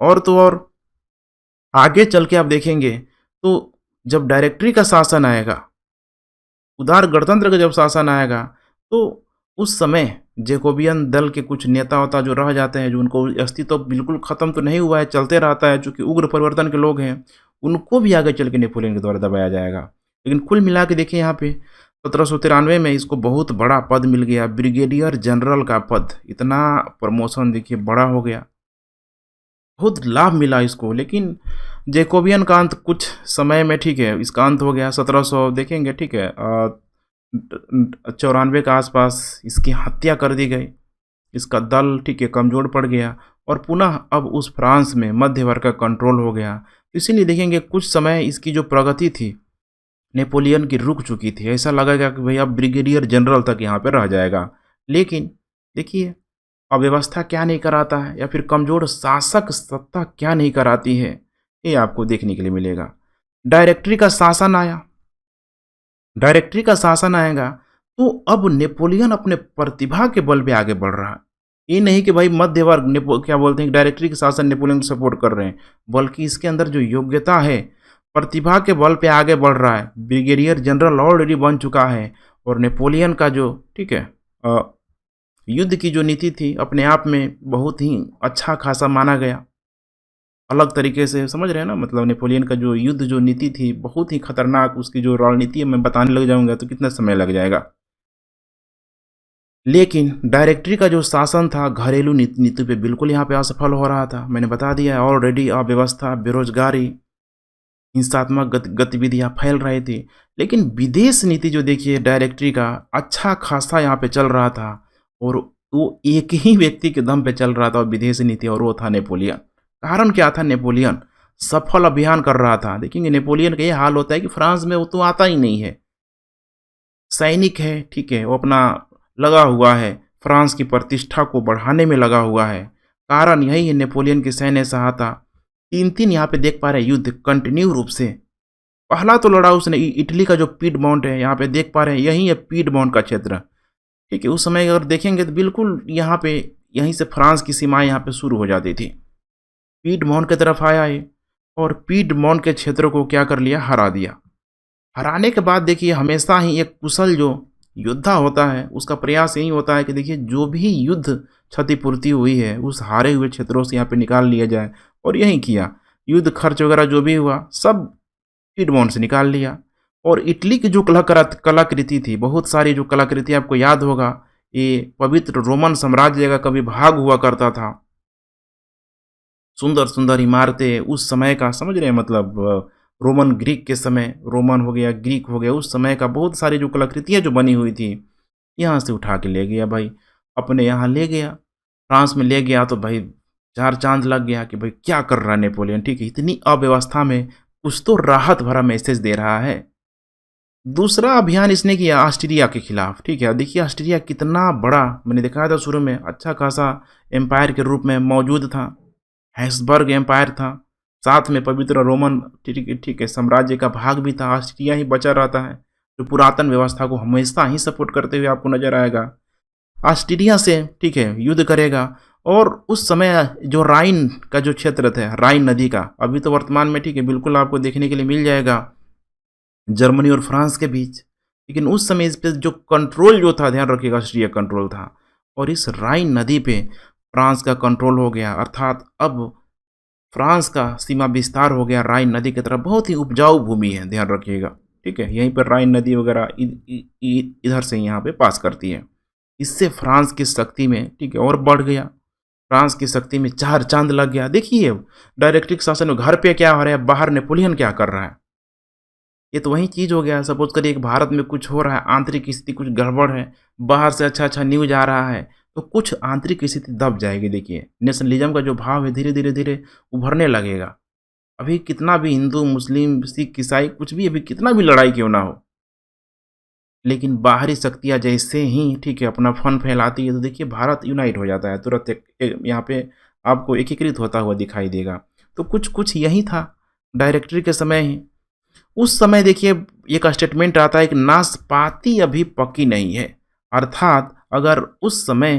और तो और आगे चल के आप देखेंगे तो जब डायरेक्टरी का शासन आएगा, उदार गणतंत्र का जब शासन आएगा, तो उस समय जैकोबियन दल के कुछ नेता होता जो रह जाते हैं, जो उनको अस्तित्व बिल्कुल ख़त्म तो नहीं हुआ है, चलते रहता है, चूँकि उग्र परिवर्तन के लोग हैं, उनको भी आगे चल के नेपोलियन के द्वारा दबाया जाएगा। लेकिन कुल मिला के देखिए यहाँ पे 1793 में इसको बहुत बड़ा पद मिल गया, ब्रिगेडियर जनरल का पद। इतना प्रमोशन देखिए बड़ा हो गया, बहुत लाभ मिला इसको। लेकिन जैकोबियन का अंत कुछ समय में, ठीक है, इसका अंत हो गया 1700 देखेंगे, ठीक है, 94 के आसपास इसकी हत्या कर दी गई। इसका दल, ठीक है, कमज़ोर पड़ गया और पुनः अब उस फ्रांस में मध्य वर्ग का कंट्रोल हो गया। इसीलिए देखेंगे कुछ समय इसकी जो प्रगति थी नेपोलियन की रुक चुकी थी। ऐसा लगेगा कि भाई अब ब्रिगेडियर जनरल तक यहाँ पे रह जाएगा। लेकिन देखिए अव्यवस्था क्या नहीं कराता है, या फिर कमज़ोर शासक सत्ता क्या नहीं कराती है, ये आपको देखने के लिए मिलेगा। डायरेक्टरी का शासन आया, डायरेक्टरी का शासन आएगा तो अब नेपोलियन अपने प्रतिभा के बल पे आगे बढ़ रहा है। ये नहीं कि भाई मध्य वर्ग क्या बोलते हैं, डायरेक्टरी के शासन नेपोलियन को सपोर्ट कर रहे हैं, बल्कि इसके अंदर जो योग्यता है, प्रतिभा के बल पे आगे बढ़ रहा है। ब्रिगेडियर जनरल ऑलरेडी बन चुका है और नेपोलियन का जो, ठीक है, युद्ध की जो नीति थी अपने आप में बहुत ही अच्छा खासा माना गया। अलग तरीके से, समझ रहे हैं ना, मतलब नेपोलियन का जो युद्ध जो नीति थी बहुत ही खतरनाक, उसकी जो रणनीति है मैं बताने लग जाऊंगा तो कितना समय लग जाएगा। लेकिन डायरेक्टरी का जो शासन था घरेलू नीति पे बिल्कुल यहाँ पे असफल हो रहा था। मैंने बता दिया ऑलरेडी अव्यवस्था, बेरोजगारी, हिंसात्मक गतिविधियाँ फैल रही थी। लेकिन विदेश नीति जो देखिए डायरेक्टरी का अच्छा खासा यहाँ पे चल रहा था, और वो एक ही व्यक्ति के दम पे चल रहा था विदेश नीति, और वो था नेपोलियन। कारण क्या था, नेपोलियन सफल अभियान कर रहा था। देखेंगे नेपोलियन का ये हाल होता है कि फ्रांस में वो तो आता ही नहीं है, सैनिक है, ठीक है, वो अपना लगा हुआ है, फ्रांस की प्रतिष्ठा को बढ़ाने में लगा हुआ है। कारण यही है नेपोलियन की सैन्य सहायता। 3 यहाँ पे देख पा रहे हैं युद्ध कंटिन्यू रूप से। पहला तो लड़ा उसने इटली का जो पीडमोंट है, यहाँ पे देख पा रहे हैं, यही है पीडमोंट का क्षेत्र, ठीक है। उस समय अगर देखेंगे तो बिल्कुल यहाँ पे, यहीं से फ्रांस की सीमाएं यहाँ पे शुरू हो जाती थी। पीडमोंट की तरफ आया है और पीडमोंट के क्षेत्र को क्या कर लिया, हरा दिया। हराने के बाद देखिए हमेशा ही एक कुशल जो योद्धा होता है उसका प्रयास यही होता है कि देखिए जो भी युद्ध क्षतिपूर्ति हुई है उस हारे हुए क्षेत्रों से यहाँ पे निकाल लिया जाए, और यही किया। युद्ध खर्च वगैरह जो भी हुआ सब पीडमोंट से निकाल लिया। और इटली की जो कलाकृति थी, बहुत सारी जो कलाकृति आपको याद होगा, ये पवित्र रोमन साम्राज्य का कभी भाग हुआ करता था। सुंदर सुंदर इमारतें उस समय का, समझ रहे हैं, मतलब रोमन ग्रीक के समय, रोमन हो गया, ग्रीक हो गया, उस समय का बहुत सारी जो कलाकृतियाँ जो बनी हुई थी, यहाँ से उठा के ले गया भाई, अपने यहाँ ले गया, फ्रांस में ले गया। तो भाई 4 चांद लग गया कि भाई क्या कर रहा है नेपोलियन, ठीक है, इतनी अव्यवस्था में कुछ तो राहत भरा मैसेज दे रहा है। दूसरा अभियान इसने किया ऑस्ट्रिया के खिलाफ, ठीक है। देखिए ऑस्ट्रिया कितना बड़ा, मैंने दिखाया था शुरू में, अच्छा खासा एम्पायर के रूप में मौजूद था, हैब्सबर्ग एम्पायर था, साथ में पवित्र रोमन, ठीक है, साम्राज्य का भाग भी था। ऑस्ट्रिया ही बचा रहता है जो पुरातन व्यवस्था को हमेशा ही सपोर्ट करते हुए आपको नजर आएगा। ऑस्ट्रिया से, ठीक है, युद्ध करेगा। और उस समय जो राइन का जो क्षेत्र था, राइन नदी का, अभी तो वर्तमान में, ठीक है, बिल्कुल आपको देखने के लिए मिल जाएगा जर्मनी और फ्रांस के बीच। लेकिन उस समय इस पर जो कंट्रोल जो था, ध्यान रखिएगा, ऑस्ट्रिया कंट्रोल था, और इस राइन नदी पे फ्रांस का कंट्रोल हो गया। अर्थात अब फ्रांस का सीमा विस्तार हो गया राइन नदी की तरफ। बहुत ही उपजाऊ भूमि है, ध्यान रखिएगा, ठीक है। यहीं पर राइन नदी वगैरह इधर से यहाँ पे पास करती है। इससे फ्रांस की शक्ति में, ठीक है, और बढ़ गया। फ्रांस की शक्ति में 4 चांद लग गया। देखिए डायरेक्टरी शासन में घर पे क्या हो रहा है, बाहर नेपोलियन क्या कर रहा है, ये तो वही चीज़ हो गया। सपोज करिए एक भारत में कुछ हो रहा है, आंतरिक स्थिति कुछ गड़बड़ है, बाहर से अच्छा अच्छा न्यूज आ रहा है, तो कुछ आंतरिक स्थिति दब जाएगी। देखिए नेशनलिज्म का जो भाव है धीरे धीरे धीरे उभरने लगेगा। अभी कितना भी हिंदू, मुस्लिम, सिख, ईसाई कुछ भी अभी कितना भी लड़ाई क्यों ना हो, लेकिन बाहरी शक्तियाँ जैसे ही ठीक है अपना फन फैलाती है तो देखिए भारत यूनाइट हो जाता है तुरंत यहाँ पे आपको एकीकृत होता हुआ दिखाई देगा। तो कुछ कुछ यही था डायरेक्टरी के समय ही। उस समय देखिए एक स्टेटमेंट आता है कि नाशपाती अभी पकी नहीं है, अर्थात अगर उस समय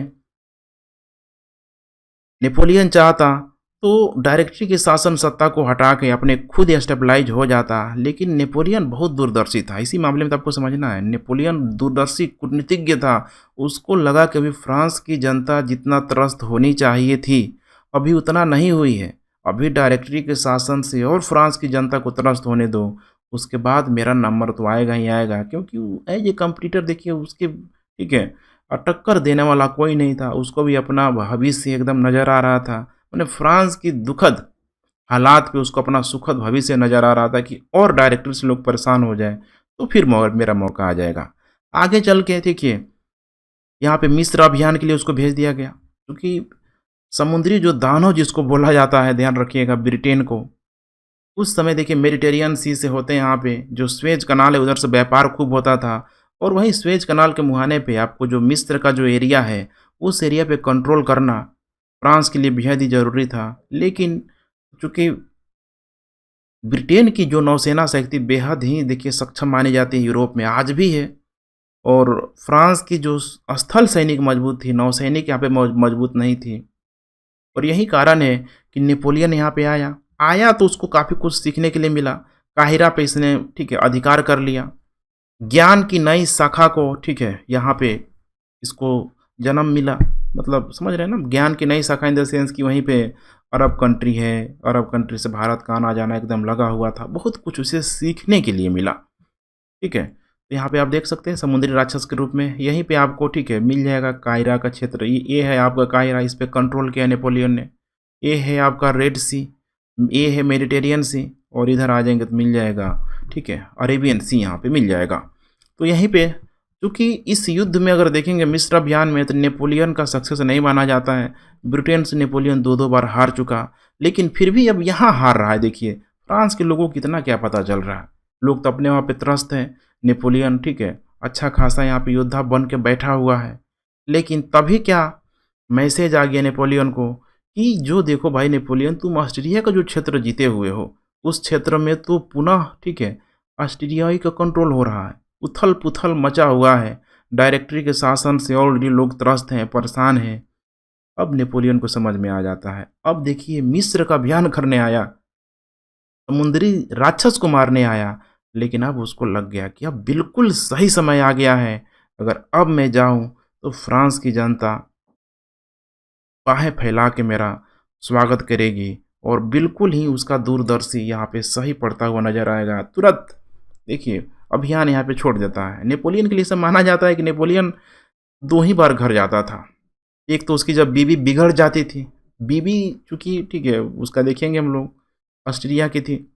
नेपोलियन चाहता तो डायरेक्टरी की शासन सत्ता को हटा के अपने खुद स्टेबलाइज हो जाता, लेकिन नेपोलियन बहुत दूरदर्शी था। इसी मामले में तो आपको समझना है, नेपोलियन दूरदर्शी कूटनीतिज्ञ था। उसको लगा कि अभी फ्रांस की जनता जितना त्रस्त होनी चाहिए थी अभी उतना नहीं हुई है। अभी डायरेक्टरी के शासन से और फ्रांस की जनता को त्रस्त होने दो, उसके बाद मेरा नंबर तो आएगा ही आएगा। क्योंकि एज ए कंपटीटर देखिए उसके ठीक है और टक्कर देने वाला कोई नहीं था। उसको भी अपना भविष्य एकदम नज़र आ रहा था। मैंने फ्रांस की दुखद हालात पे उसको अपना सुखद भविष्य नज़र आ रहा था कि और डायरेक्टर से लोग परेशान हो जाए तो फिर मेरा मौका आ जाएगा। आगे चल के देखिए यहाँ पे मिस्र अभियान के लिए उसको भेज दिया गया, क्योंकि समुद्री जो दानव जिसको बोला जाता है, ध्यान रखिएगा, ब्रिटेन को उस समय देखिए मेडिटेरियन सी से होते हैं यहाँ पे जो स्वेज कनाल है उधर से व्यापार खूब होता था। और वहीं स्वेज कनाल के मुहाने पे आपको जो मिस्र का जो एरिया है उस एरिया पे कंट्रोल करना फ्रांस के लिए बेहद ही ज़रूरी था। लेकिन चूँकि ब्रिटेन की जो नौसेना शक्ति बेहद ही देखिए सक्षम मानी जाती है, यूरोप में आज भी है। और फ्रांस की जो स्थल सैनिक मजबूत थी, नौसैनिक यहाँ पे मजबूत नहीं थी। और यही कारण है कि नेपोलियन यहाँ पे आया तो उसको काफ़ी कुछ सीखने के लिए मिला। काहिरा पे इसने ठीक है अधिकार कर लिया, ज्ञान की नई शाखा को ठीक है यहाँ पे इसको जन्म मिला। मतलब समझ रहे हैं ना, ज्ञान की नई शाखा इन द सेंस कि वहीं पे अरब कंट्री है, अरब कंट्री से भारत का आना जाना एकदम लगा हुआ था। बहुत कुछ उसे सीखने के लिए मिला। ठीक है, तो यहाँ पे आप देख सकते हैं समुद्री राक्षस के रूप में यहीं पे आपको ठीक है मिल जाएगा कायरा का क्षेत्र। ये है आपका कायरा, इस पे कंट्रोल किया नेपोलियन ने। ये है आपका रेड सी, ये है मेडिटेरियन सी, और इधर आ जाएंगे तो मिल जाएगा ठीक है अरेबियन सी, यहाँ पे मिल जाएगा। तो यहीं पे क्योंकि इस युद्ध में अगर देखेंगे मिस्र अभियान में तो नेपोलियन का सक्सेस नहीं माना जाता है। ब्रिटेन से नेपोलियन दो दो बार हार चुका, लेकिन फिर भी अब यहाँ हार रहा है। देखिए फ्रांस के लोगों को कितना क्या पता चल रहा है, लोग तो अपने वहाँ पे त्रस्त हैं। नेपोलियन ठीक है अच्छा खासा यहाँ पे योद्धा बन के बैठा हुआ है, लेकिन तभी क्या मैसेज आ गया नेपोलियन को कि जो देखो भाई नेपोलियन, तुम ऑस्ट्रिया का जो क्षेत्र जीते हुए हो उस क्षेत्र में तो पुनः ठीक है ऑस्ट्रियाई का कंट्रोल हो रहा है। उथल पुथल मचा हुआ है, डायरेक्टरी के शासन से ऑलरेडी लोग त्रस्त हैं, परेशान हैं। अब नेपोलियन को समझ में आ जाता है, अब देखिए मिस्र का अभियान करने आया, समुद्री राक्षस को मारने आया, लेकिन अब उसको लग गया कि अब बिल्कुल सही समय आ गया है। अगर अब मैं जाऊं तो फ्रांस की जनता बाहें फैला के मेरा स्वागत करेगी और बिल्कुल ही उसका दूरदर्शी यहाँ पे सही पड़ता हुआ नजर आएगा। तुरंत देखिए अभियान यहाँ पे छोड़ देता है। नेपोलियन के लिए सब माना जाता है कि नेपोलियन दो ही बार घर जाता था। एक तो उसकी जब बीवी बिगड़ जाती थी, बीवी चूँकि ठीक है उसका देखेंगे हम लोग ऑस्ट्रिया की थी,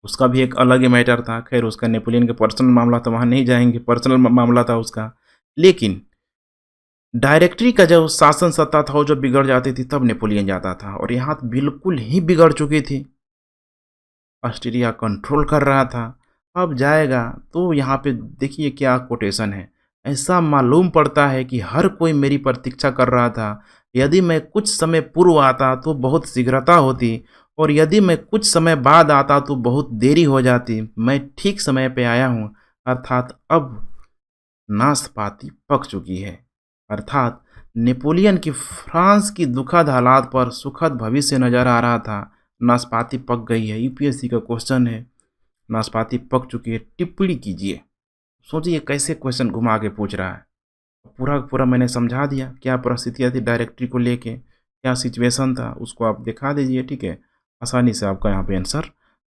उसका भी एक अलग ही मैटर था। खैर उसका नेपोलियन का पर्सनल मामला तो वहाँ नहीं जाएंगे, पर्सनल मामला था उसका। लेकिन डायरेक्टरी का जो शासन सत्ता था वो जब बिगड़ जाती थी तब नेपोलियन जाता था, और यहाँ तो बिल्कुल ही बिगड़ चुकी थी, ऑस्ट्रिया कंट्रोल कर रहा था। अब जाएगा तो यहाँ पे देखिए क्या कोटेशन है, ऐसा मालूम पड़ता है कि हर कोई मेरी प्रतीक्षा कर रहा था। यदि मैं कुछ समय पूर्व आता तो बहुत शीघ्रता होती, और यदि मैं कुछ समय बाद आता तो बहुत देरी हो जाती। मैं ठीक समय पे आया हूँ, अर्थात अब नाशपाती पक चुकी है। अर्थात नेपोलियन की फ्रांस की दुखद हालात पर सुखद भविष्य नजर आ रहा था। नाशपाती पक गई है, यूपीएससी का क्वेश्चन है, नाशपाती पक चुकी है, टिप्पणी कीजिए। सोचिए कैसे क्वेश्चन घुमा के पूछ रहा है। पूरा पूरा मैंने समझा दिया क्या परिस्थितियाँ थी डायरेक्टरी को लेके, क्या सिचुएशन था, उसको आप दिखा दीजिए। ठीक है, आसानी से आपका यहाँ पे आंसर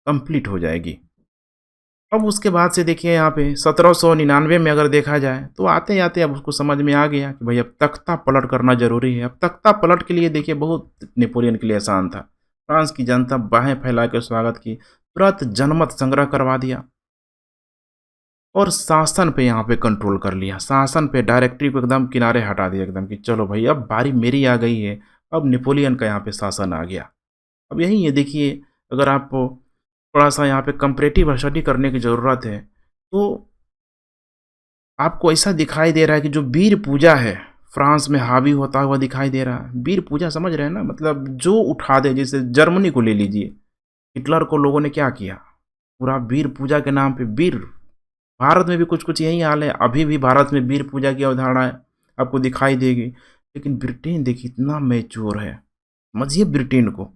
कंप्लीट हो जाएगी। अब उसके बाद से देखिए यहाँ पे 1799 में अगर देखा जाए तो आते आते अब उसको समझ में आ गया कि भाई अब तख्ता पलट करना जरूरी है। अब तख्ता पलट के लिए देखिए बहुत नेपोलियन के लिए आसान था। फ्रांस की जनता बाहें फैला के स्वागत की, तुरंत जनमत संग्रह करवा दिया और शासन पे यहाँ पे कंट्रोल कर लिया। शासन पे डायरेक्टरी को एकदम किनारे हटा दिया एकदम कि चलो भाई अब बारी मेरी आ गई है। अब नेपोलियन का यहाँ पे शासन आ गया। अब यही है देखिए अगर आपको थोड़ा सा यहाँ पे कंपैरेटिव स्टडी करने की ज़रूरत है, तो आपको ऐसा दिखाई दे रहा है कि जो वीर पूजा है, फ्रांस में हावी होता हुआ दिखाई दे रहा है। वीर पूजा समझ रहे हैं ना? मतलब जो उठा दे, जैसे जर्मनी को ले लीजिए, हिटलर को लोगों ने क्या किया? पूरा वीर पूजा के नाम पे वीर। भारत में भी कुछ-कुछ यही हाल है। अभी भी भारत में वीर पूजा की अवधारणा आपको दिखाई देगी। लेकिन ब्रिटेन देखिए इतना मैच्योर है। समझिए ब्रिटेन को।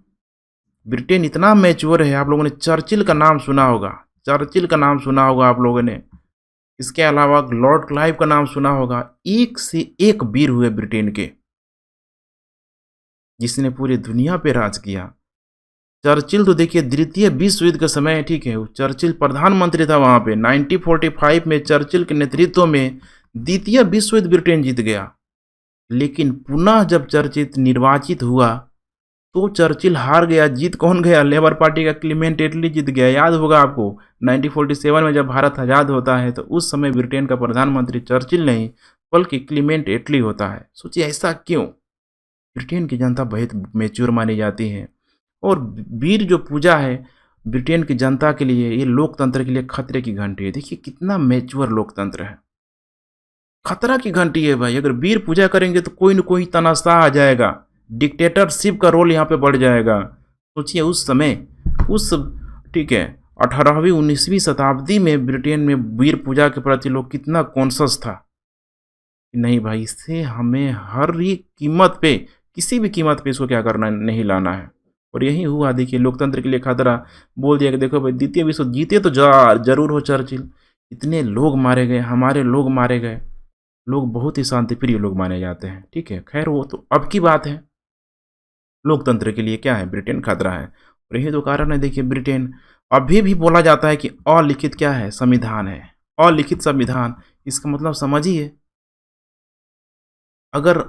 ब्रिटेन इतना मैच्योर है, आप लोगों ने चर्चिल का नाम सुना होगा। चर्चिल का नाम सुना होगा आप लोगों ने। इसके अलावा लॉर्ड क्लाइव का नाम सुना होगा। एक से एक वीर हुए ब्रिटेन के, जिसने पूरी दुनिया पे राज किया। चर्चिल तो देखिए द्वितीय विश्व युद्ध के समय, ठीक है, चर्चिल प्रधानमंत्री था वहाँ पे। 1945 में चर्चिल के नेतृत्व में द्वितीय विश्व युद्ध ब्रिटेन जीत गया। लेकिन पुनः जब चर्चिल निर्वाचित हुआ तो चर्चिल हार गया। जीत कौन गया? लेबर पार्टी का क्लीमेंट एटली जीत गया। याद होगा आपको 1947 में जब भारत आज़ाद होता है तो उस समय ब्रिटेन का प्रधानमंत्री चर्चिल नहीं बल्कि क्लीमेंट एटली होता है। सोचिए ऐसा क्यों? ब्रिटेन की जनता बहुत मेच्योर मानी जाती है। और वीर जो पूजा है ब्रिटेन की जनता के लिए, ये लोकतंत्र के लिए खतरे की घंटी है। देखिए कितना मेच्योर लोकतंत्र है। खतरा की घंटी है भाई। अगर वीर पूजा करेंगे तो कोई न कोई तनाशाह आ जाएगा, डिक्टेटरशिप का रोल यहाँ पे बढ़ जाएगा। सोचिए उस समय, उस, ठीक है, 18वीं 19वीं शताब्दी में ब्रिटेन में वीर पूजा के प्रति लोग कितना कॉन्शस था कि नहीं भाई, इससे हमें हर ही कीमत पे, किसी भी कीमत पे इसको क्या करना है, नहीं लाना है। और यही हुआ। देखिए लोकतंत्र के लिए खतरा। बोल दिया कि देखो भाई द्वितीय विश्व जीते तो जरूर हो चर्चिल, इतने लोग मारे गए, हमारे लोग मारे गए। लोग बहुत ही शांतिप्रिय लोग माने जाते हैं, ठीक है। खैर वो तो अब की बात है। लोकतंत्र के लिए क्या है, ब्रिटेन खतरा है। और यही तो कारण है। देखिए ब्रिटेन अभी भी बोला जाता है कि अलिखित क्या है, संविधान है। अलिखित संविधान, इसका मतलब समझिए, अगर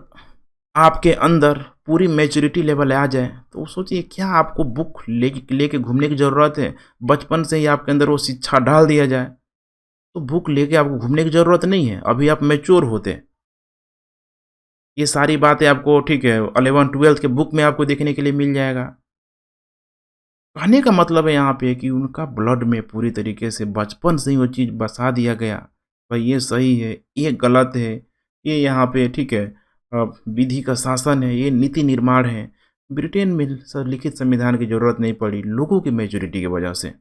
आपके अंदर पूरी मैच्योरिटी लेवल आ जाए तो सोचिए क्या आपको बुक लेके घूमने की ज़रूरत है। बचपन से ही आपके अंदर वो शिक्षा डाल दिया जाए तो बुक लेके आपको घूमने की ज़रूरत नहीं है। अभी आप मैच्योर होते, ये सारी बातें आपको, ठीक है, 11-12 के बुक में आपको देखने के लिए मिल जाएगा। कहने का मतलब है यहाँ पे कि उनका ब्लड में पूरी तरीके से बचपन से ही वो चीज़ बसा दिया गया, भाई ये सही है, ये गलत है, ये यहाँ पे, ठीक है, विधि का शासन है, ये नीति निर्माण है। ब्रिटेन में लिखित संविधान की ज़रूरत नहीं पड़ी लोगों की मेजोरिटी की वजह से।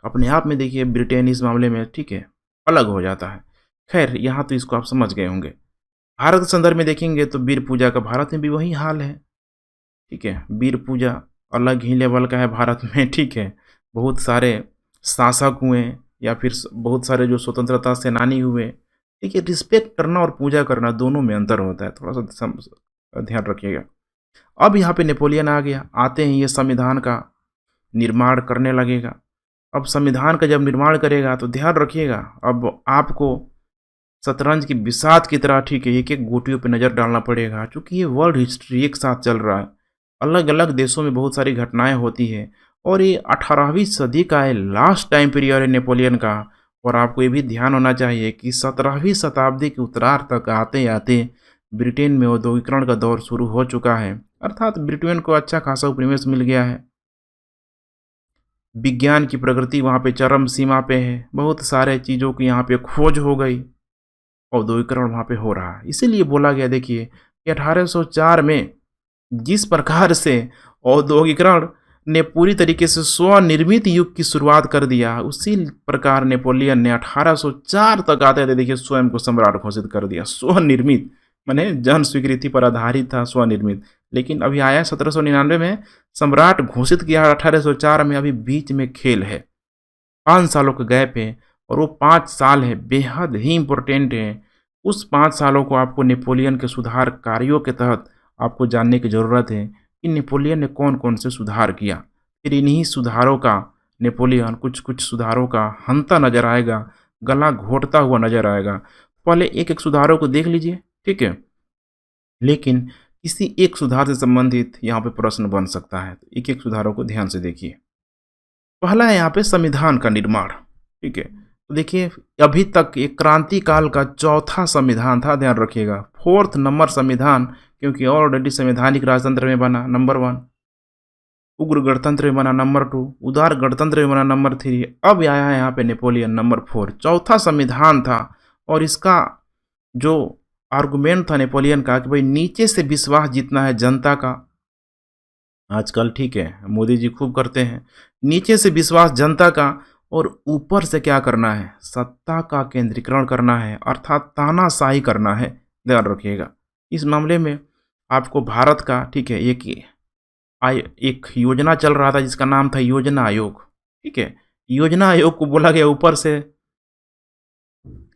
अपने आप में देखिए ब्रिटेन इस मामले में, ठीक है, अलग हो जाता है। खैर यहाँ तो इसको आप समझ गए होंगे। भारत के संदर्भ में देखेंगे तो वीर पूजा का भारत में भी वही हाल है, ठीक है। वीर पूजा अलग ही लेवल का है भारत में, ठीक है। बहुत सारे शासक हुए या फिर बहुत सारे जो स्वतंत्रता सेनानी हुए, ठीक है। रिस्पेक्ट करना और पूजा करना दोनों में अंतर होता है, थोड़ा सा ध्यान रखिएगा। अब यहाँ पे नेपोलियन आ गया, आते ही ये संविधान का निर्माण करने लगेगा। अब संविधान का जब निर्माण करेगा तो ध्यान रखिएगा, अब आपको शतरंज की बिसात की तरह, ठीक है, एक एक गोटियों पे नज़र डालना पड़ेगा। क्योंकि ये वर्ल्ड हिस्ट्री एक साथ चल रहा है, अलग अलग देशों में बहुत सारी घटनाएं होती है। और ये 18वीं सदी का है, लास्ट टाइम पीरियड है नेपोलियन का। और आपको ये भी ध्यान होना चाहिए कि 17वीं शताब्दी के उत्तरार्ध तक आते आते ब्रिटेन में औद्योगिकरण का दौर शुरू हो चुका है। अर्थात ब्रिटेन को अच्छा खासा उपनिवेश मिल गया है। विज्ञान की प्रगति वहाँ पे चरम सीमा पे है, बहुत सारे चीज़ों की यहाँ पे खोज हो गई, औद्योगिकरण वहाँ पे हो रहा है। इसीलिए बोला गया, देखिए कि 1804 में जिस प्रकार से औद्योगिकरण ने पूरी तरीके से स्वनिर्मित युग की शुरुआत कर दिया, उसी प्रकार नेपोलियन ने 1804 तक आते थे, देखिए, स्वयं को सम्राट घोषित कर दिया। स्वनिर्मित माने जन स्वीकृति पर आधारित था, स्वनिर्मित। लेकिन अभी आया 1799 में, सम्राट घोषित किया 1804 में। अभी बीच में खेल है, 5 सालों के गैप है। और वो 5 साल है बेहद ही इम्पोर्टेंट है। उस 5 सालों को आपको नेपोलियन के सुधार कार्यों के तहत आपको जानने की ज़रूरत है कि नेपोलियन ने कौन कौन से सुधार किया। फिर इन्हीं सुधारों का नेपोलियन कुछ कुछ सुधारों का हंता नजर आएगा, गला घोटता हुआ नजर आएगा। पहले एक एक सुधारों को देख लीजिए, ठीक है। लेकिन किसी एक सुधार से संबंधित यहाँ पे प्रश्न बन सकता है, तो एक एक सुधारों को ध्यान से देखिए। पहला है यहाँ पे संविधान का निर्माण, ठीक है। तो देखिए अभी तक एक क्रांति काल का चौथा संविधान था, ध्यान रखिएगा, 4th नंबर संविधान, क्योंकि ऑलरेडी संवैधानिक राजतंत्र में बना नंबर 1। उग्र गणतंत्र में बना नंबर 2, उदार गणतंत्र में बना नंबर 3, अब आया है यहाँ पे नेपोलियन नंबर 4। चौथा संविधान था और इसका जो आर्गुमेंट था नेपोलियन का कि भाई नीचे से विश्वास जीतना है जनता का। आजकल ठीक है मोदी जी खूब करते हैं, नीचे से विश्वास जनता का और ऊपर से क्या करना है, सत्ता का केंद्रीकरण करना है, अर्थात तानाशाही करना है। ध्यान रखिएगा इस मामले में आपको भारत का ठीक है एक योजना चल रहा था जिसका नाम था योजना आयोग। ठीक है, योजना आयोग को बोला गया ऊपर से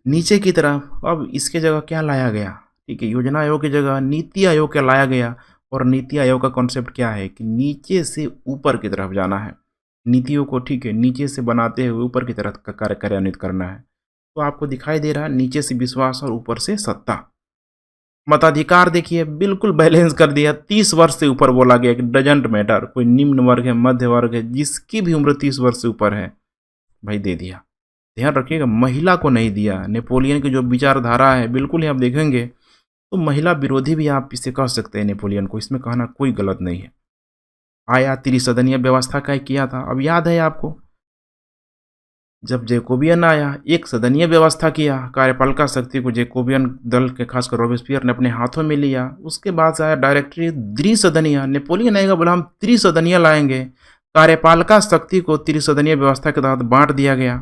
नीचे की तरफ। अब इसके जगह क्या लाया गया, ठीक है, योजना आयोग की जगह नीति आयोग क्या लाया गया। और नीति आयोग का कॉन्सेप्ट क्या है कि नीचे से ऊपर की तरफ जाना है, नीतियों को ठीक है नीचे से बनाते हुए ऊपर की तरफ का कार्य कार्यान्वित करना है। तो आपको दिखाई दे रहा है नीचे से विश्वास और ऊपर से सत्ता। मताधिकार देखिए बिल्कुल बैलेंस कर दिया। 30 वर्ष से ऊपर बोला गया कि डजेंट मैटर, कोई निम्न वर्ग है मध्य वर्ग है, जिसकी भी उम्र 30 वर्ष से ऊपर है भाई दे दिया। ध्यान रखिएगा महिला को नहीं दिया। नेपोलियन की जो विचारधारा है बिल्कुल ही आप देखेंगे तो महिला विरोधी भी आप इसे कह सकते हैं नेपोलियन को, इसमें कहना कोई गलत नहीं है। आया त्रिसदनीय व्यवस्था का किया था। अब याद है आपको जब जैकोबियन आया एक सदनीय व्यवस्था किया, कार्यपालिका शक्ति को जैकोबियन दल के खासकर रोबेस्पियर ने अपने हाथों में लिया। उसके बाद से आया डायरेक्टरी द्विसदनीय। नेपोलियन आएगा बोला हम त्रिसदनीय लाएंगे, कार्यपालिका शक्ति को त्रिसदनीय व्यवस्था के तहत बांट दिया गया।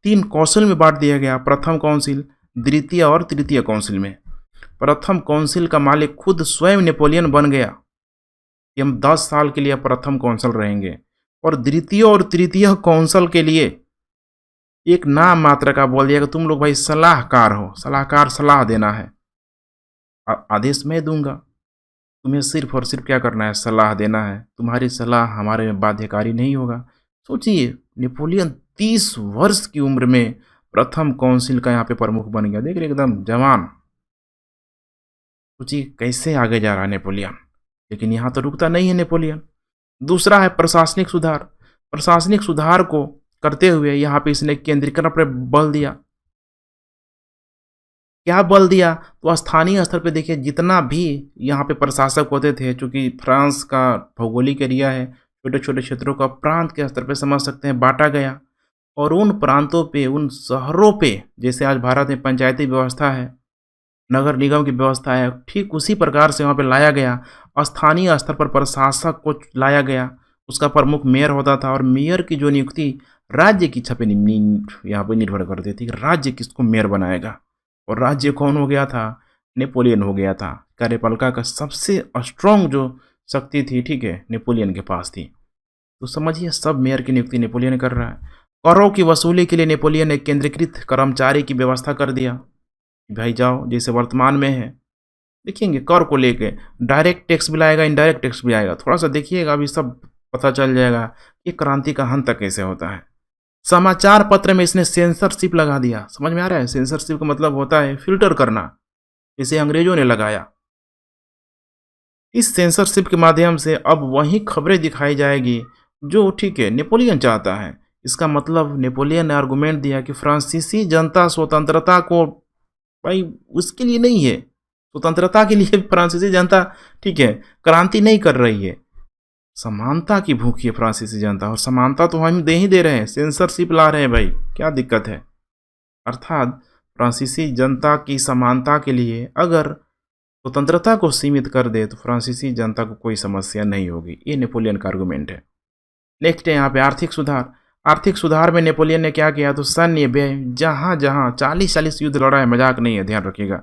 3 कौंसिल में बांट दिया गया, प्रथम काउंसिल, द्वितीय और तृतीय काउंसिल में। प्रथम काउंसिल का मालिक खुद स्वयं नेपोलियन बन गया कि हम 10 साल के लिए प्रथम काउंसिल रहेंगे, और द्वितीय और तृतीय काउंसिल के लिए एक नाम मात्र का बोल दिया कि तुम लोग भाई सलाहकार हो, सलाहकार सलाह देना है, आदेश मैं दूंगा, तुम्हें सिर्फ और सिर्फ क्या करना है, सलाह देना है, तुम्हारी सलाह हमारे में बाध्यकारी नहीं होगा। सोचिए नेपोलियन 30 वर्ष की उम्र में प्रथम काउंसिल का यहाँ पे प्रमुख बन गया। देख रहे एकदम जवान। सोचिए कैसे आगे जा रहा है नेपोलियन, लेकिन यहाँ तो रुकता नहीं है नेपोलियन। दूसरा है प्रशासनिक सुधार। प्रशासनिक सुधार को करते हुए यहाँ पे इसने केंद्रीकरण पर बल दिया। क्या बल दिया, तो स्थानीय स्तर पे देखिए जितना भी यहाँ पे प्रशासक होते थे, चूंकि फ्रांस का भौगोलिक एरिया है, छोटे छोटे क्षेत्रों का प्रांत के स्तर पे समझ सकते हैं बांटा गया। और उन प्रांतों पे उन शहरों पे जैसे आज भारत में पंचायती व्यवस्था है, नगर निगम की व्यवस्था है, ठीक उसी प्रकार से वहाँ पे लाया गया। स्थानीय स्तर पर प्रशासक को लाया गया, उसका प्रमुख मेयर होता था और मेयर की जो नियुक्ति राज्य की इच्छा पे यहाँ पे निर्भर करती थी कि राज्य किसको मेयर बनाएगा। और राज्य कौन हो गया था, नेपोलियन हो गया था। कार्यपालिका का सबसे स्ट्रॉन्ग जो शक्ति थी ठीक है नेपोलियन के पास थी। तो समझिए सब मेयर की नियुक्ति नेपोलियन कर रहा है। करों की वसूली के लिए नेपोलियन ने केंद्रीकृत कर्मचारी की व्यवस्था कर दिया। भाई जाओ जैसे वर्तमान में है, देखेंगे कर को लेके डायरेक्ट टैक्स भी लाएगा, इनडायरेक्ट टैक्स भी आएगा। थोड़ा सा देखिएगा अभी सब पता चल जाएगा कि क्रांति का हंत कैसे होता है। समाचार पत्र में इसने सेंसरशिप लगा दिया। समझ में आ रहा है, सेंसरशिप का मतलब होता है फिल्टर करना, इसे अंग्रेजों ने लगाया। इस सेंसरशिप के माध्यम से अब वही खबरें दिखाई जाएगी जो ठीक है नेपोलियन चाहता है। इसका मतलब नेपोलियन ने आर्गुमेंट दिया कि फ्रांसीसी जनता स्वतंत्रता को भाई उसके लिए नहीं है, स्वतंत्रता के लिए फ्रांसीसी जनता ठीक है क्रांति नहीं कर रही है, समानता की भूखी है फ्रांसीसी जनता। और समानता तो हम दे ही दे रहे हैं, सेंसरशिप ला रहे हैं भाई, क्या दिक्कत है। अर्थात फ्रांसीसी जनता की समानता के लिए अगर स्वतंत्रता को सीमित कर दे तो फ्रांसीसी जनता को कोई समस्या नहीं होगी। ये नेपोलियन का आर्गुमेंट है। नेक्स्ट है यहाँ पे आर्थिक सुधार। आर्थिक सुधार में नेपोलियन ने क्या किया, तो सैन्य व्यय जहाँ जहाँ 40 युद्ध लड़ा है, मजाक नहीं है, ध्यान रखिएगा।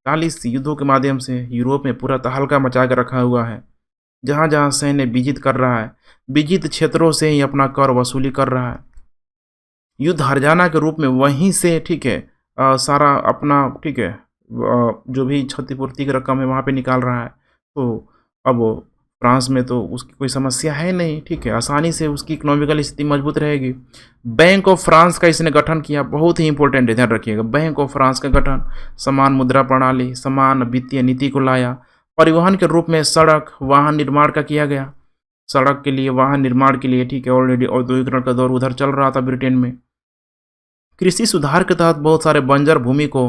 40 युद्धों के माध्यम से यूरोप में पूरा तहलका मचा कर रखा हुआ है। जहाँ जहाँ सैन्य विजित कर रहा है, विजित क्षेत्रों से ही अपना कर वसूली कर रहा है। युद्ध हर्जाना के रूप में वहीं से ठीक है सारा अपना ठीक है जो भी क्षतिपूर्ति की रकम है वहाँ पे निकाल रहा है। तो अब फ्रांस में तो उसकी कोई समस्या है नहीं, ठीक है, आसानी से उसकी इकोनॉमिकल स्थिति मजबूत रहेगी। बैंक ऑफ फ्रांस का इसने गठन किया, बहुत ही इंपॉर्टेंट है, ध्यान रखिएगा। बैंक ऑफ फ्रांस का गठन, समान मुद्रा प्रणाली, समान वित्तीय नीति को लाया। परिवहन के रूप में सड़क वाहन निर्माण का किया गया। सड़क के लिए वाहन निर्माण के लिए ठीक है ऑलरेडी औद्योगिकरण का दौर उधर चल रहा था ब्रिटेन में। कृषि सुधार के तहत बहुत सारे बंजर भूमि को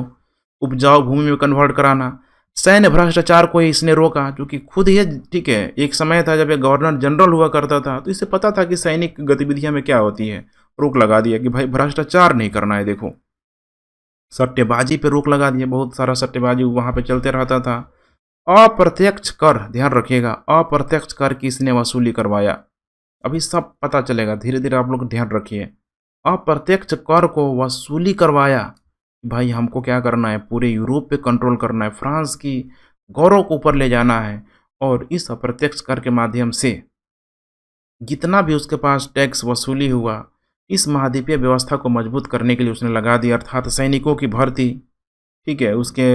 उपजाऊ भूमि में कन्वर्ट कराना। सैन्य भ्रष्टाचार को ही इसने रोका, क्योंकि खुद ही ठीक है, एक समय था जब ये गवर्नर जनरल हुआ करता था, तो इसे पता था कि सैनिक गतिविधियां में क्या होती है। रोक लगा दिया कि भाई भ्रष्टाचार नहीं करना है। देखो, सट्टेबाजी पे रोक लगा दिया, बहुत सारा सट्टेबाजी वहां पे चलते रहता था। अप्रत्यक्ष कर, ध्यान रखिएगा, अप्रत्यक्ष कर किसने वसूली करवाया, अभी सब पता चलेगा धीरे धीरे, आप लोग ध्यान रखिए। अप्रत्यक्ष कर को वसूली करवाया। भाई हमको क्या करना है, पूरे यूरोप पे कंट्रोल करना है, फ्रांस की गौरव को ऊपर ले जाना है। और इस अप्रत्यक्ष कर के माध्यम से जितना भी उसके पास टैक्स वसूली हुआ, इस महाद्वीपीय व्यवस्था को मजबूत करने के लिए उसने लगा दिया, अर्थात सैनिकों की भर्ती, ठीक है, उसके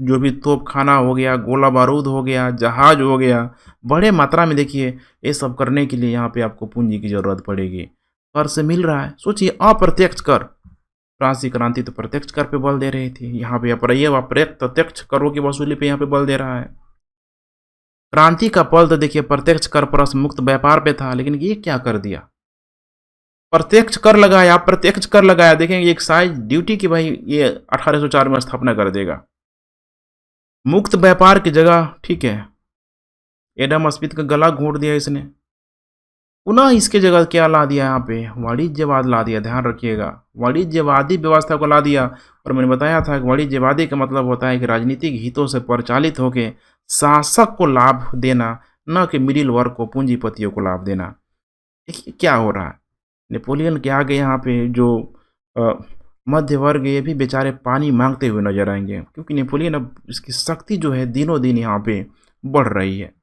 जो भी तोपखाना हो गया, गोला बारूद हो गया, जहाज हो गया, बड़े मात्रा में देखिए, ये सब करने के लिए यहाँ पे आपको पूंजी की ज़रूरत पड़ेगी। कर से मिल रहा है, सोचिए, अप्रत्यक्ष कर। फ्रांसीसी क्रांति तो प्रत्यक्ष कर पे बल दे रही थी, यहाँ पे अप्रत्यक्ष करों की वसूली पे यहाँ पे बल दे रहा है। क्रांति का पल तो देखिए प्रत्यक्ष कर परस मुक्त व्यापार पे था, लेकिन ये क्या कर दिया, प्रत्यक्ष कर लगाया, अप्रत्यक्ष कर लगाया। देखेंगे एक साइज ड्यूटी की, भाई ये 1804 में स्थापना कर देगा। मुक्त व्यापार की जगह, ठीक है, एडम स्मिथ का गला घोंट दिया इसने। पुनः इसके जगह क्या ला दिया, यहाँ पे वाणिज्यवाद ला दिया। ध्यान रखिएगा, वाणिज्यवादी व्यवस्था को ला दिया। और मैंने बताया था कि वाणिज्यवादी का मतलब होता है कि राजनीतिक हितों से परिचालित होकर शासक को लाभ देना, न कि मिडिल वर्ग को, पूंजीपतियों को लाभ देना। देखिए क्या हो रहा है, नेपोलियन के आगे यहाँ पे जो मध्य वर्ग, ये भी बेचारे पानी मांगते हुए नजर आएंगे, क्योंकि नेपोलियन अब इसकी शक्ति जो है दिनों दिन यहाँ पे बढ़ रही है।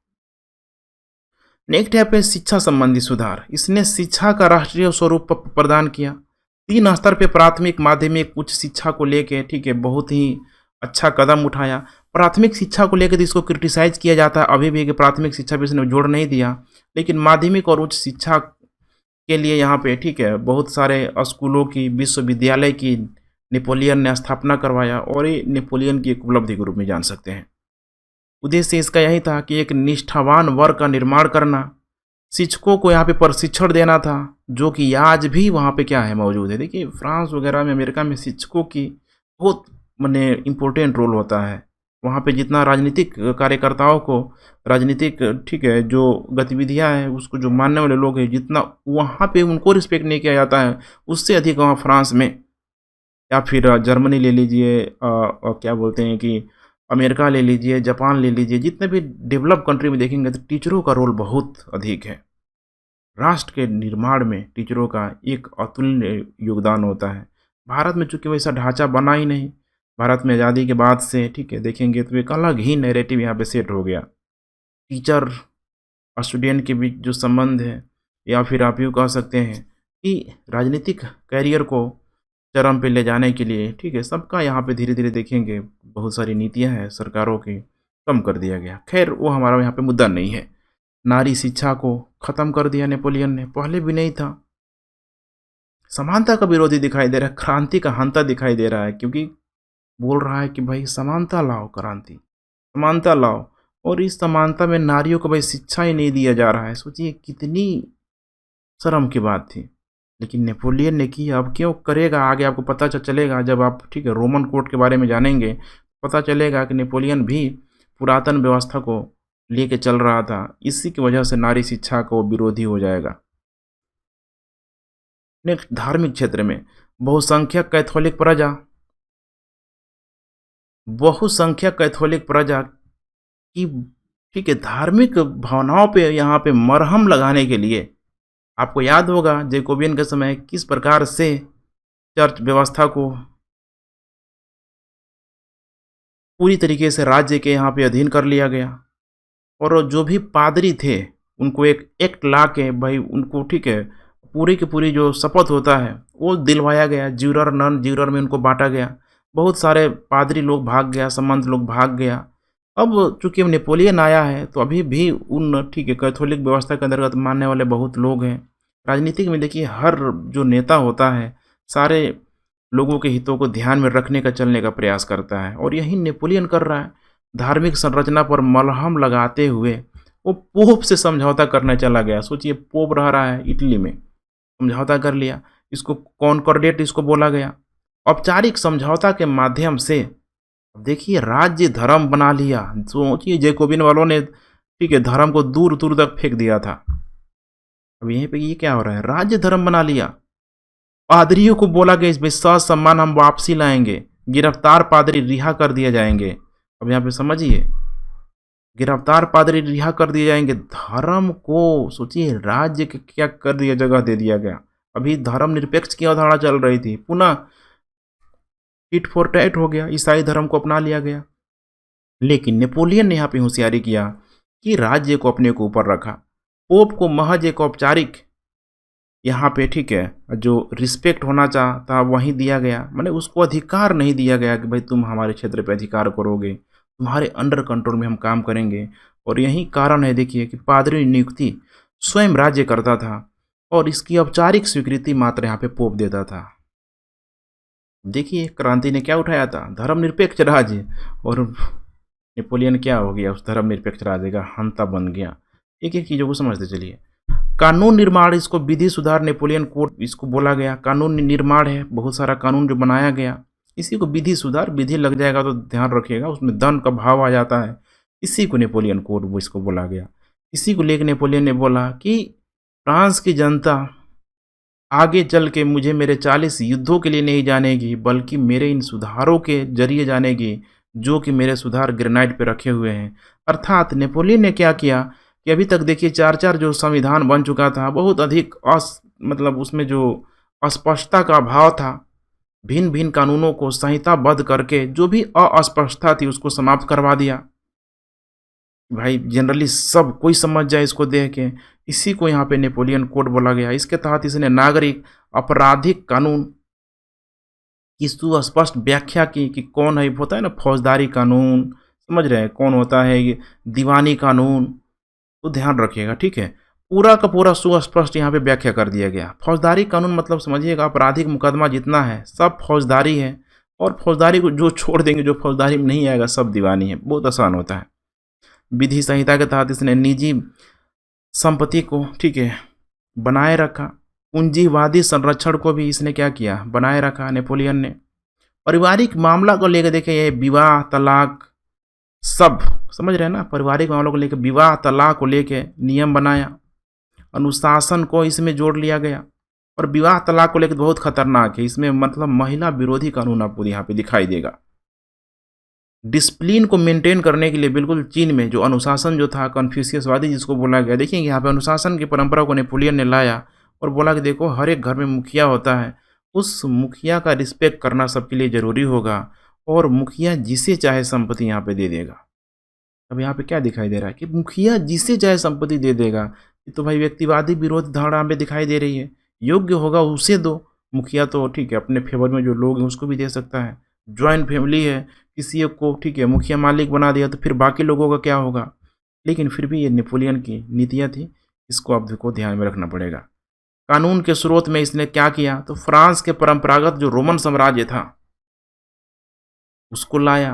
नेक्स्ट है पे शिक्षा संबंधी सुधार। इसने शिक्षा का राष्ट्रीय स्वरूप प्रदान किया। 3 स्तर पे, प्राथमिक, माध्यमिक, उच्च शिक्षा को लेके, ठीक है, बहुत ही अच्छा कदम उठाया। प्राथमिक शिक्षा को लेकर इसको क्रिटिसाइज किया जाता है अभी भी कि प्राथमिक शिक्षा भी इसने जोड़ नहीं दिया, लेकिन माध्यमिक और उच्च शिक्षा के लिए यहाँ पे, ठीक है, बहुत सारे स्कूलों की, विश्वविद्यालय की नेपोलियन ने स्थापना करवाया, और ये नेपोलियन की एक उपलब्धि के रूप में जान सकते हैं। उद्देश्य इसका यही था कि एक निष्ठावान वर्ग का निर्माण करना, शिक्षकों को यहाँ पे प्रशिक्षण देना था, जो कि आज भी वहाँ पे क्या है, मौजूद है। देखिए फ्रांस वगैरह में, अमेरिका में शिक्षकों की बहुत माने इम्पोर्टेंट रोल होता है। वहाँ पे जितना राजनीतिक कार्यकर्ताओं को, राजनीतिक, ठीक है, जो गतिविधियाँ हैं उसको जो मानने वाले लोग हैं, जितना वहाँ पे उनको रिस्पेक्ट नहीं किया जाता है, उससे अधिक वहाँ फ्रांस में, या फिर जर्मनी ले लीजिए, क्या बोलते हैं कि अमेरिका ले लीजिए, जापान ले लीजिए, जितने भी डेवलप कंट्री में देखेंगे तो टीचरों का रोल बहुत अधिक है। राष्ट्र के निर्माण में टीचरों का एक अतुल्य योगदान होता है। भारत में चूंकि वैसा ढांचा बना ही नहीं, भारत में आज़ादी के बाद से, ठीक है, देखेंगे तो एक अलग ही नैरेटिव यहाँ पे सेट हो गया। टीचर स्टूडेंट के बीच जो संबंध है, या फिर आप यूँ कह सकते हैं कि राजनीतिक कैरियर को चरम पे ले जाने के लिए, ठीक है, सबका यहाँ पे धीरे धीरे देखेंगे बहुत सारी नीतियाँ हैं सरकारों की, कम कर दिया गया। खैर वो हमारा यहाँ पे मुद्दा नहीं है। नारी शिक्षा को ख़त्म कर दिया नेपोलियन ने, पहले भी नहीं था। समानता का विरोधी दिखाई दे रहा है, क्रांति का हंता दिखाई दे रहा है, क्योंकि बोल रहा है कि भाई समानता लाओ, क्रांति समानता लाओ, और इस समानता में नारियों को भाई शिक्षा ही नहीं दिया जा रहा है। सोचिए कितनी शर्म की बात थी, लेकिन नेपोलियन ने की। अब क्यों करेगा, आगे आपको पता चलेगा जब आप, ठीक है, रोमन कोर्ट के बारे में जानेंगे, पता चलेगा कि नेपोलियन भी पुरातन व्यवस्था को लेके चल रहा था। इसी की वजह से नारी शिक्षा को विरोधी हो जाएगा। नेक्स्ट, धार्मिक क्षेत्र में बहुसंख्यक कैथोलिक प्रजा, बहुसंख्यक कैथोलिक प्रजा की, ठीक है, धार्मिक भावनाओं पे यहाँ पे मरहम लगाने के लिए, आपको याद होगा जैकोबियन के समय किस प्रकार से चर्च व्यवस्था को पूरी तरीके से राज्य के यहाँ पे अधीन कर लिया गया, और जो भी पादरी थे उनको एक एक्ट ला के भाई उनको, ठीक है, पूरी की पूरी जो शपथ होता है वो दिलवाया गया। ज्यूरर, नन ज्यूरर में उनको बांटा गया। बहुत सारे पादरी लोग भाग गया, संबंध लोग भाग गया। अब चूंकि नेपोलियन आया है तो अभी भी उन, ठीक है, कैथोलिक व्यवस्था के अंतर्गत मानने वाले बहुत लोग हैं। राजनीतिक में देखिए हर जो नेता होता है सारे लोगों के हितों को ध्यान में रखने का, चलने का प्रयास करता है, और यही नेपोलियन कर रहा है। धार्मिक संरचना पर मलहम लगाते हुए वो पोप से समझौता करने चला गया। सोचिए पोप रह रहा है इटली में, समझौता कर लिया, इसको कॉन्कॉर्डेट इसको बोला गया। औपचारिक समझौता के माध्यम से अब देखिए राज्य धर्म बना लिया। सोचिए जैकोबिन वालों ने ठीक है धर्म को दूर दूर तक फेंक दिया था। अब यहीं पे ये क्या हो रहा है, राज्य धर्म बना लिया। पादरियों को बोला गया इस विश्वास सम्मान हम वापसी लाएंगे, गिरफ्तार पादरी रिहा कर दिए जाएंगे। अब यहाँ पे समझिए, गिरफ्तार पादरी रिहा कर दिए जाएंगे। धर्म को सोचिए राज्य के क्या कर दिया, जगह दे दिया गया। अभी धर्मनिरपेक्ष की अवधारणा चल रही थी, पुनः टिट फॉर टैट हो गया, ईसाई धर्म को अपना लिया गया। लेकिन नेपोलियन ने यहाँ पे होशियारी किया कि राज्य को अपने को ऊपर रखा। पोप को महज एक औपचारिक यहाँ पे ठीक है जो रिस्पेक्ट होना चाहता वहीं दिया गया, माने उसको अधिकार नहीं दिया गया कि भाई तुम हमारे क्षेत्र पे अधिकार करोगे, तुम्हारे अंडर कंट्रोल में हम काम करेंगे। और यही कारण है देखिए कि पादरी नियुक्ति स्वयं राज्य करता था और इसकी औपचारिक स्वीकृति मात्र यहाँ पे पोप देता था। देखिए क्रांति ने क्या उठाया था, धर्मनिरपेक्ष राज्य, और नेपोलियन क्या हो गया, उस धर्मनिरपेक्ष राज्य का हंता बन गया। एक एक चीज़ों को समझते चलिए। कानून निर्माण, इसको विधि सुधार नेपोलियन कोड इसको बोला गया। कानून निर्माण है, बहुत सारा कानून जो बनाया गया, इसी को विधि सुधार, विधि लग जाएगा तो ध्यान रखिएगा उसमें धन का भाव आ जाता है, इसी को नेपोलियन कोड वो इसको बोला गया। इसी को लेकर नेपोलियन ने बोला कि फ्रांस की जनता आगे चल के मुझे मेरे 40 युद्धों के लिए नहीं जानेगी, बल्कि मेरे इन सुधारों के जरिए जानेगी, जो कि मेरे सुधार ग्रेनाइट पे रखे हुए हैं। अर्थात नेपोलियन ने क्या किया कि अभी तक देखिए चार चार जो संविधान बन चुका था, बहुत अधिक मतलब उसमें जो अस्पष्टता का अभाव था, भिन्न भिन्न कानूनों को संहिताबद्ध करके जो भी अस्पष्टता थी उसको समाप्त करवा दिया। भाई जनरली सब कोई समझ जाए इसको देख के, इसी को यहाँ पे नेपोलियन कोड बोला गया। इसके तहत इसने नागरिक आपराधिक कानून की सुस्पष्ट व्याख्या की कि कौन है, होता है ना फौजदारी कानून, समझ रहे हैं कौन होता है ये दीवानी कानून, तो ध्यान रखिएगा ठीक है। पूरा का पूरा सुस्पष्ट यहाँ पे व्याख्या कर दिया गया। फौजदारी कानून मतलब समझिएगा आपराधिक मुकदमा जितना है सब फौजदारी है, और फौजदारी को जो छोड़ देंगे, जो फौजदारी में नहीं आएगा सब दीवानी है, बहुत आसान होता है। विधि संहिता के तहत इसने निजी संपत्ति को ठीक है बनाए रखा। पूंजीवादी संरक्षण को भी इसने क्या किया, बनाए रखा नेपोलियन ने। पारिवारिक मामला को लेकर देखिए, ये विवाह तलाक सब समझ रहे हैं ना, पारिवारिक मामलों को लेकर विवाह तलाक को लेकर नियम बनाया। अनुशासन को इसमें जोड़ लिया गया, और विवाह तलाक को लेकर बहुत खतरनाक है, इसमें मतलब महिला विरोधी कानून आपको यहाँ पे दिखाई देगा। डिसिप्लिन को मेंटेन करने के लिए बिल्कुल चीन में जो अनुशासन जो था कन्फ्यूशियसवादी जिसको बोला गया, देखिए यहाँ पे अनुशासन की परंपरा को नेपोलियन ने लाया और बोला कि देखो हर एक घर में मुखिया होता है, उस मुखिया का रिस्पेक्ट करना सबके लिए ज़रूरी होगा, और मुखिया जिसे चाहे संपत्ति यहाँ पे दे देगा। अब यहाँ पे क्या दिखाई दे रहा है कि मुखिया जिसे चाहे संपत्ति दे देगा, ये तो भाई व्यक्तिवादी विरोध धारणा में दिखाई दे रही है। योग्य होगा उसे दो, मुखिया तो ठीक है अपने फेवर में जो लोग हैं उसको भी दे सकता है। ज्वाइंट फैमिली है, किसी एक को ठीक है मुखिया मालिक बना दिया तो फिर बाकी लोगों का क्या होगा। लेकिन फिर भी ये नेपोलियन की नीतियाँ थी, इसको आपको ध्यान में रखना पड़ेगा। कानून के स्रोत में इसने क्या किया, तो फ्रांस के परंपरागत जो रोमन साम्राज्य था उसको लाया,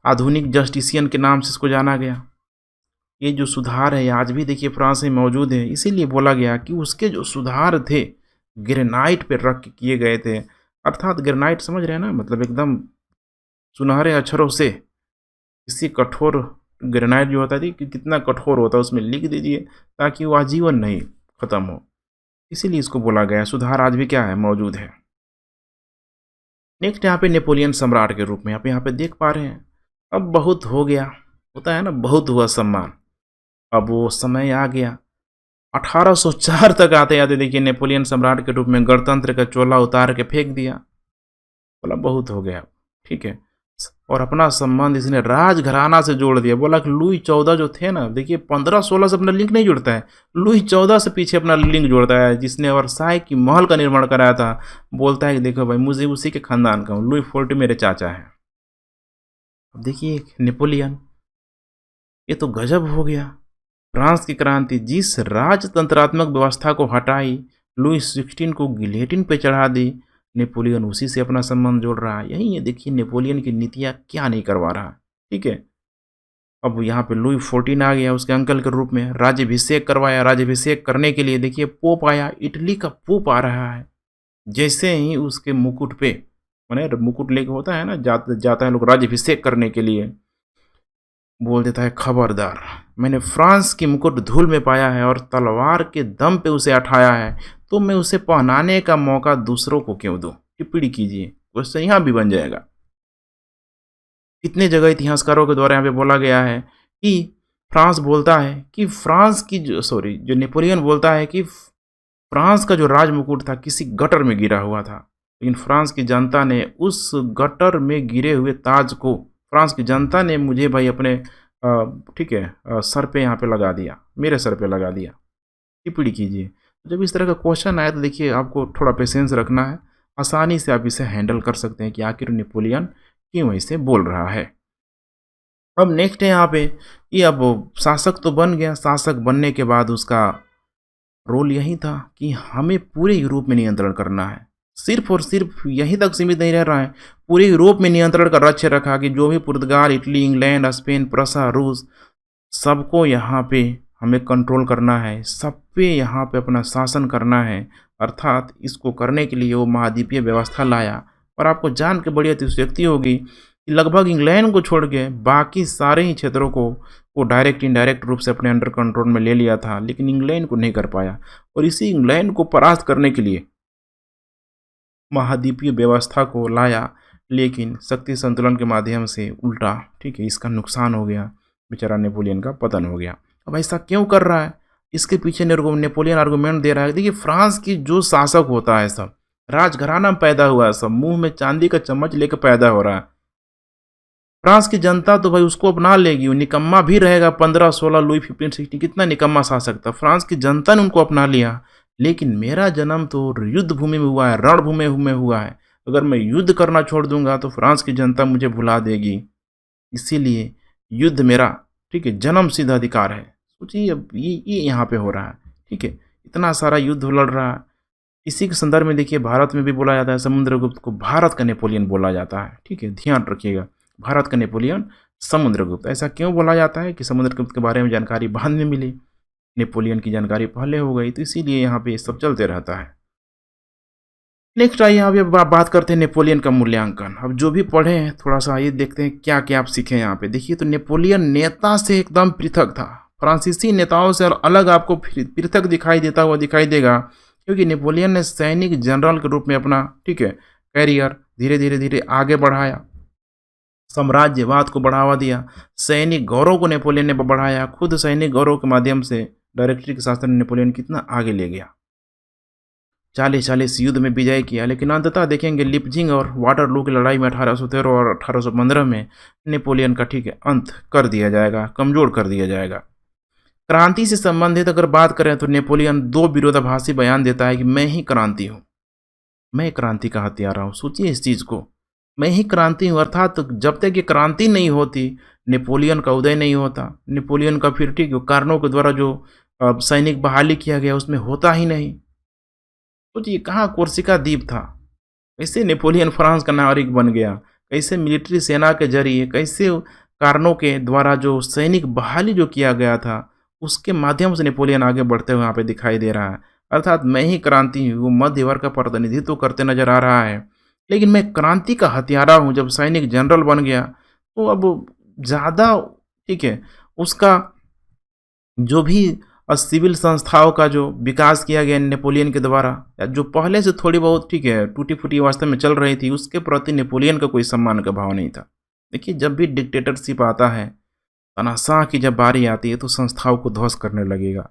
आधुनिक जस्टिसियन के नाम से इसको जाना गया। ये जो सुधार है आज भी देखिए फ्रांस में मौजूद है, इसीलिए बोला गया कि उसके जो सुधार थे ग्रेनाइट पे रख के किए गए थे। अर्थात ग्रेनाइट समझ रहे हैं ना, मतलब एकदम सुनहरे अक्षरों से किसी कठोर ग्रेनाइट जो होता है कि कितना कठोर होता है उसमें लिख दीजिए ताकि वो आजीवन नहीं खत्म हो, इसीलिए इसको बोला गया। सुधार आज भी क्या है, मौजूद है। नेक्स्ट यहाँ पे नेपोलियन सम्राट के रूप में आप यहाँ पे देख पा रहे हैं, अब बहुत हो गया, होता है ना बहुत हुआ सम्मान, अब वो समय आ गया। 1804 तक आते आते देखिए नेपोलियन सम्राट के रूप में गणतंत्र का चोला उतार के फेंक दिया, बोला बहुत हो गया ठीक है। और अपना संबंध इसने राजघराना से जोड़ दिया, बोला कि लुई 14 जो थे ना, देखिए 15-16 से अपना लिंक नहीं जुड़ता है, लुई 14 से पीछे अपना लिंक जोड़ता है, जिसने वर्साय की महल का निर्माण कराया था। बोलता है कि देखो भाई मुझे उसी के खानदान का हूँ, लुई 14 मेरे चाचा हैं। अब देखिए नेपोलियन, ये तो गजब हो गया। फ्रांस की क्रांति जिस राजतंत्रात्मक व्यवस्था को हटाई, लुई 16 को गिलेटिन पे चढ़ा दी, नेपोलियन उसी से अपना संबंध जोड़ रहा है। यही ये देखिए नेपोलियन की नीतियाँ क्या नहीं करवा रहा, ठीक है। अब यहाँ पे लुई 14 आ गया, उसके अंकल के रूप में राज्याभिषेक करवाया। राज्याभिषेक करने के लिए देखिए पोप आया, इटली का पोप आ रहा है। जैसे ही उसके मुकुट पे मैंने मुकुट लेके होता है ना, जाता है लोग राज्याभिषेक करने के लिए, बोल देता है खबरदार, मैंने फ्रांस की मुकुट धूल में पाया है और तलवार के दम पे उसे उठाया है, तो मैं उसे पहनाने का मौका दूसरों को क्यों दूं? टिप्पणी कीजिए, क्वेश्चन यहाँ भी बन जाएगा। कितने जगह इतिहासकारों के द्वारा यहाँ पे बोला गया है कि फ्रांस बोलता है कि फ्रांस की जो नेपोलियन बोलता है कि फ्रांस का जो राज मुकुट था किसी गटर में गिरा हुआ था, लेकिन फ्रांस की जनता ने उस गटर में गिरे हुए ताज को, फ्रांस की जनता ने मुझे भाई अपने ठीक है सर पे यहाँ पे लगा दिया, मेरे सर पे लगा दिया। टिप्पणी कीजिए। जब इस तरह का क्वेश्चन आए तो देखिए आपको थोड़ा पेशेंस रखना है, आसानी से आप इसे हैंडल कर सकते हैं कि आखिर नेपोलियन क्यों ऐसे बोल रहा है। अब नेक्स्ट है यहाँ पे कि अब शासक तो बन गया, शासक बनने के बाद उसका रोल यही था कि हमें पूरे यूरोप में नियंत्रण करना है। सिर्फ और सिर्फ यहीं तक सीमित नहीं रह रहा है, पूरे यूरोप में नियंत्रण का लक्ष्य रखा कि जो भी पुर्तगाल, इटली, इंग्लैंड, स्पेन, प्रसा, रूस, सबको यहाँ पे हमें कंट्रोल करना है, सब पे यहाँ पे अपना शासन करना है। अर्थात इसको करने के लिए वो महाद्वीपीय व्यवस्था लाया। और आपको जान के बड़ी अतिशयोक्ति होगी कि लगभग इंग्लैंड को छोड़ के बाकी सारे ही क्षेत्रों को वो डायरेक्ट इनडायरेक्ट रूप से अपने अंडर कंट्रोल में ले लिया था, लेकिन इंग्लैंड को नहीं कर पाया। और इसी इंग्लैंड को परास्त करने के लिए महाद्वीपीय व्यवस्था को लाया, लेकिन शक्ति संतुलन के माध्यम से उल्टा, ठीक है, इसका नुकसान हो गया, बेचारा नेपोलियन का पतन हो गया। अब ऐसा क्यों कर रहा है? इसके पीछे नेपोलियन आर्गूमेंट दे रहा है। देखिए, फ्रांस की जो शासक होता है सब राजघराना में पैदा हुआ है, सब मुंह में चांदी का चम्मच लेकर पैदा हो रहा है। फ्रांस की जनता तो भाई उसको अपना लेगी, वो निकम्मा भी रहेगा। 15-16 लुई 15-16 कितना निकम्मा शासक था, फ्रांस की जनता ने उनको अपना लिया। लेकिन मेरा जन्म तो युद्ध भूमि में हुआ है, रणभूमि में हुआ है। अगर मैं युद्ध करना छोड़ दूंगा तो फ्रांस की जनता मुझे भुला देगी। इसीलिए युद्ध मेरा, ठीक है, जन्म सिद्ध अधिकार है। सोचिए अब ये यहाँ पे हो रहा है, ठीक है, इतना सारा युद्ध लड़ रहा है। इसी के संदर्भ में देखिए भारत में भी बोला जाता है, समुद्रगुप्त को भारत का नेपोलियन बोला जाता है। ठीक है, ध्यान रखिएगा, भारत का नेपोलियन समुद्रगुप्त। ऐसा क्यों बोला जाता है कि समुद्रगुप्त के बारे में जानकारी बाद में मिली, नेपोलियन की जानकारी पहले हो गई, तो इसीलिए यहाँ पे सब चलते रहता है। नेक्स्ट आइए यहाँ पे बात करते हैं नेपोलियन का मूल्यांकन। अब जो भी पढ़े हैं थोड़ा सा आइए देखते हैं क्या क्या आप सीखे यहाँ पे। देखिए, तो नेपोलियन नेता से एकदम पृथक था, फ्रांसीसी नेताओं से अलग आपको पृथक दिखाई देगा, क्योंकि नेपोलियन ने सैनिक जनरल के रूप में अपना, ठीक है, कैरियर धीरे धीरे आगे बढ़ाया, साम्राज्यवाद को बढ़ावा दिया, सैनिक गौरव को नेपोलियन ने बढ़ाया, खुद सैनिक गौरव के माध्यम से डायरेक्टरी के शासन नेपोलियन कितना आगे ले गया, 40 युद्ध में विजय किया। लेकिन अंततः देखेंगे लिपजिंग और वाटरलू की लड़ाई में 1813 और 1815 में नेपोलियन का, ठीक है, अंत कर दिया जाएगा, कमजोर कर दिया जाएगा। क्रांति से संबंधित अगर बात करें तो नेपोलियन दो विरोधाभासी बयान देता है कि मैं ही क्रांति हूँ, मैं क्रांति का हत्यारा हूँ। सोचिए इस चीज़ को, मैं ही क्रांति हूँ। अर्थात तो जब तक ये क्रांति नहीं होती नेपोलियन का उदय नहीं होता, नेपोलियन का फिर, ठीक है, कारणों के द्वारा जो सैनिक बहाली किया गया उसमें होता ही नहीं। सोचिए कहाँ कोर्सिका द्वीप था, कैसे नेपोलियन फ्रांस का नागरिक बन गया, कैसे मिलिट्री सेना के जरिए, कैसे कारणों के द्वारा जो सैनिक बहाली जो किया गया था उसके माध्यम से नेपोलियन आगे बढ़ते हुए यहाँ पे दिखाई दे रहा है। अर्थात मैं ही क्रांति हूँ, वो मध्य वर्ग का प्रतिनिधित्व करते नजर आ रहा है, लेकिन मैं क्रांति का हत्यारा हूँ। जब सैनिक जनरल बन गया तो अब ज़्यादा, ठीक है, उसका जो भी सिविल संस्थाओं का जो विकास किया गया नेपोलियन के द्वारा, या जो पहले से थोड़ी बहुत, ठीक है, टूटी फूटी अवस्था में चल रही थी, उसके प्रति नेपोलियन का कोई सम्मान का भाव नहीं था। देखिए, जब भी डिक्टेटरशिप आता है, तानाशाह की जब बारी आती है तो संस्थाओं को ध्वस्त करने लगेगा।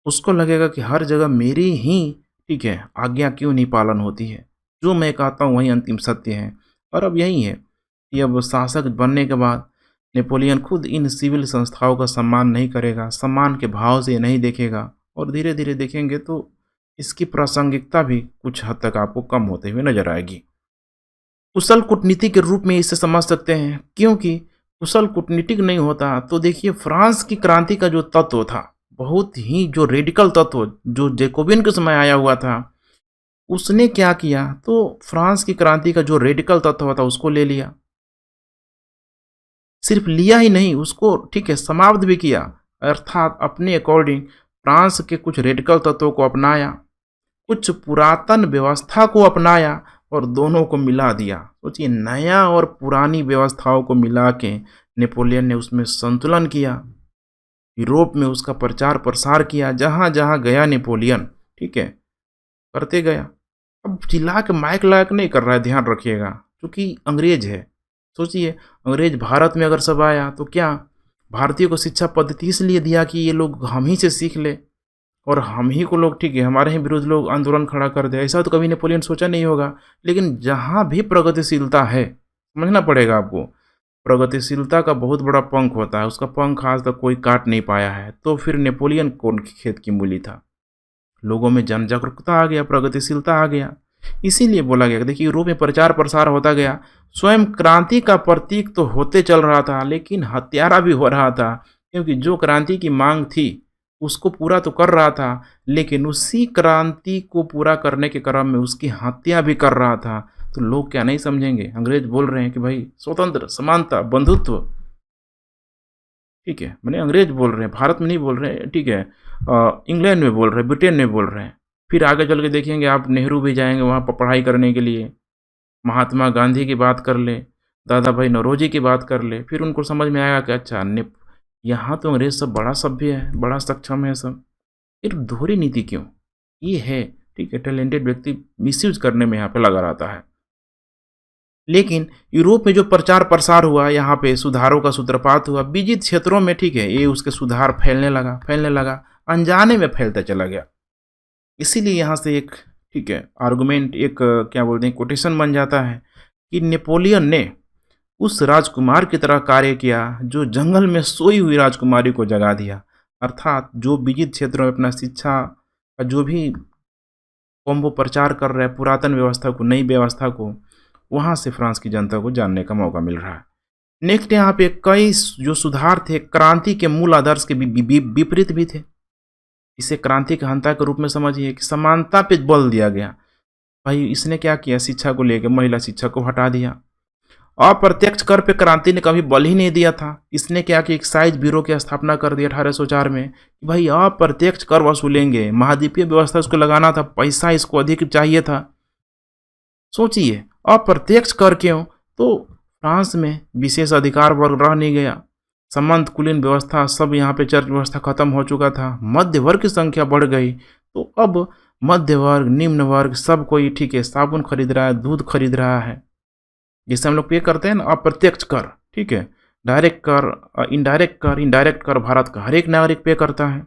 उसको लगेगा कि हर जगह मेरी ही, ठीक है, आज्ञा क्यों नहीं पालन होती है, जो मैं कहता हूँ वही अंतिम सत्य है। और अब यही है कि अब शासक बनने के बाद नेपोलियन खुद इन सिविल संस्थाओं का सम्मान नहीं करेगा, सम्मान के भाव से नहीं देखेगा, और धीरे धीरे देखेंगे तो इसकी प्रासंगिकता भी कुछ हद तक आपको कम होते हुए नजर आएगी। कुशल कूटनीति के रूप में इसे समझ सकते हैं, क्योंकि कुशल कूटनीतिक नहीं होता तो देखिए फ्रांस की क्रांति का जो तत्व था, बहुत ही जो रेडिकल तत्व जो जैकोबिन के समय आया हुआ था, उसने क्या किया, तो फ्रांस की क्रांति का जो रेडिकल तत्व था उसको ले लिया। सिर्फ लिया ही नहीं, उसको, ठीक है, समाप्त भी किया। अर्थात अपने अकॉर्डिंग फ्रांस के कुछ रेडिकल तत्वों को अपनाया, कुछ पुरातन व्यवस्था को अपनाया, और दोनों को मिला दिया। सोचिए, नया और पुरानी व्यवस्थाओं को मिला के नेपोलियन ने उसमें संतुलन किया, यूरोप में उसका प्रचार प्रसार किया, जहाँ जहाँ गया नेपोलियन, ठीक है, करते गया। अब चिल्ला के माइक लायक नहीं कर रहा है, ध्यान रखिएगा, क्योंकि अंग्रेज है। सोचिए, अंग्रेज भारत में अगर सब आया तो क्या भारतीय को शिक्षा पद्धति इसलिए दिया कि ये लोग हम ही से सीख ले और हम ही को लोग, ठीक है, हमारे ही विरुद्ध लोग आंदोलन खड़ा कर दे। ऐसा तो कभी नेपोलियन सोचा नहीं होगा। लेकिन जहाँ भी प्रगतिशीलता है, समझना पड़ेगा आपको, प्रगतिशीलता का बहुत बड़ा पंख होता है, उसका पंख आज तक कोई काट नहीं पाया है। तो फिर नेपोलियन कौन खेत की मूली था? लोगों में जन जागरूकता आ गया, प्रगतिशीलता आ गया, इसीलिए बोला गया। देखिए, यूरोप में प्रचार प्रसार होता गया, स्वयं क्रांति का प्रतीक तो होते चल रहा था, लेकिन हत्यारा भी हो रहा था, क्योंकि जो क्रांति की मांग थी उसको पूरा तो कर रहा था, लेकिन उसी क्रांति को पूरा करने के क्रम में उसकी हत्या भी कर रहा था। तो लोग क्या नहीं समझेंगे? अंग्रेज बोल रहे हैं कि भाई स्वतंत्र, समानता, बंधुत्व, ठीक है, मैंने अंग्रेज बोल रहे हैं, भारत में नहीं बोल रहे हैं, ठीक है, इंग्लैंड में बोल रहे हैं, ब्रिटेन में बोल रहे हैं। फिर आगे चल के देखेंगे आप, नेहरू भी जाएंगे वहाँ पर पढ़ाई करने के लिए, महात्मा गांधी की बात कर ले, दादा भाई नौरोजी की बात कर ले, फिर उनको समझ में आएगा कि अच्छा, यहाँ तो अंग्रेज सब बड़ा सभ्य है, बड़ा सक्षम है सब, फिर दोहरी नीति क्यों? ये है, ठीक है, टैलेंटेड व्यक्ति मिसयूज करने में यहाँ पे लगा रहता है। लेकिन यूरोप में जो प्रचार प्रसार हुआ, यहाँ पे सुधारों का सूत्रपात हुआ विविध क्षेत्रों में, ठीक है, ये उसके सुधार फैलने लगा, अनजाने में फैलता चला गया। इसीलिए यहाँ से एक, ठीक है, आर्गुमेंट, एक क्या बोलते हैं, कोटेशन बन जाता है कि नेपोलियन ने उस राजकुमार की तरह कार्य किया जो जंगल में सोई हुई राजकुमारी को जगा दिया। अर्थात जो विविध क्षेत्रों में अपना शिक्षा का जो भी कॉम्बो प्रचार कर रहे हैं, पुरातन व्यवस्था को, नई व्यवस्था को, वहाँ से फ्रांस की जनता को जानने का मौका मिल रहा है। नेक्स्ट, यहाँ पे कई जो सुधार थे क्रांति के मूल आदर्श के विपरीत भी थे। इसे क्रांति के हंता के रूप में समझिए कि समानता पे बल दिया गया। भाई इसने क्या किया? शिक्षा को लेकर महिला शिक्षा को हटा दिया। अप्रत्यक्ष कर पे क्रांति ने कभी बल ही नहीं दिया था। इसने क्या कि एक्साइज ब्यूरो की स्थापना कर दी 1804 में कि भाई अप्रत्यक्ष कर वसूलेंगे। महाद्वीपीय व्यवस्था उसको लगाना था, पैसा इसको अधिक चाहिए था। सोचिए, अप्रत्यक्ष कर क्यों? तो फ्रांस में विशेष अधिकार वर्ग रह नहीं गया, संबंध कुलीन व्यवस्था सब, यहाँ पे चर्च व्यवस्था खत्म हो चुका था, मध्य वर्ग की संख्या बढ़ गई। तो अब मध्य वर्ग, निम्न वर्ग, सब कोई, ठीक है, साबुन खरीद रहा है, दूध खरीद रहा है, जिससे हम लोग पे करते हैं ना अप्रत्यक्ष कर, ठीक है, डायरेक्ट कर, इनडायरेक्ट कर भारत का हर एक नागरिक पे करता है,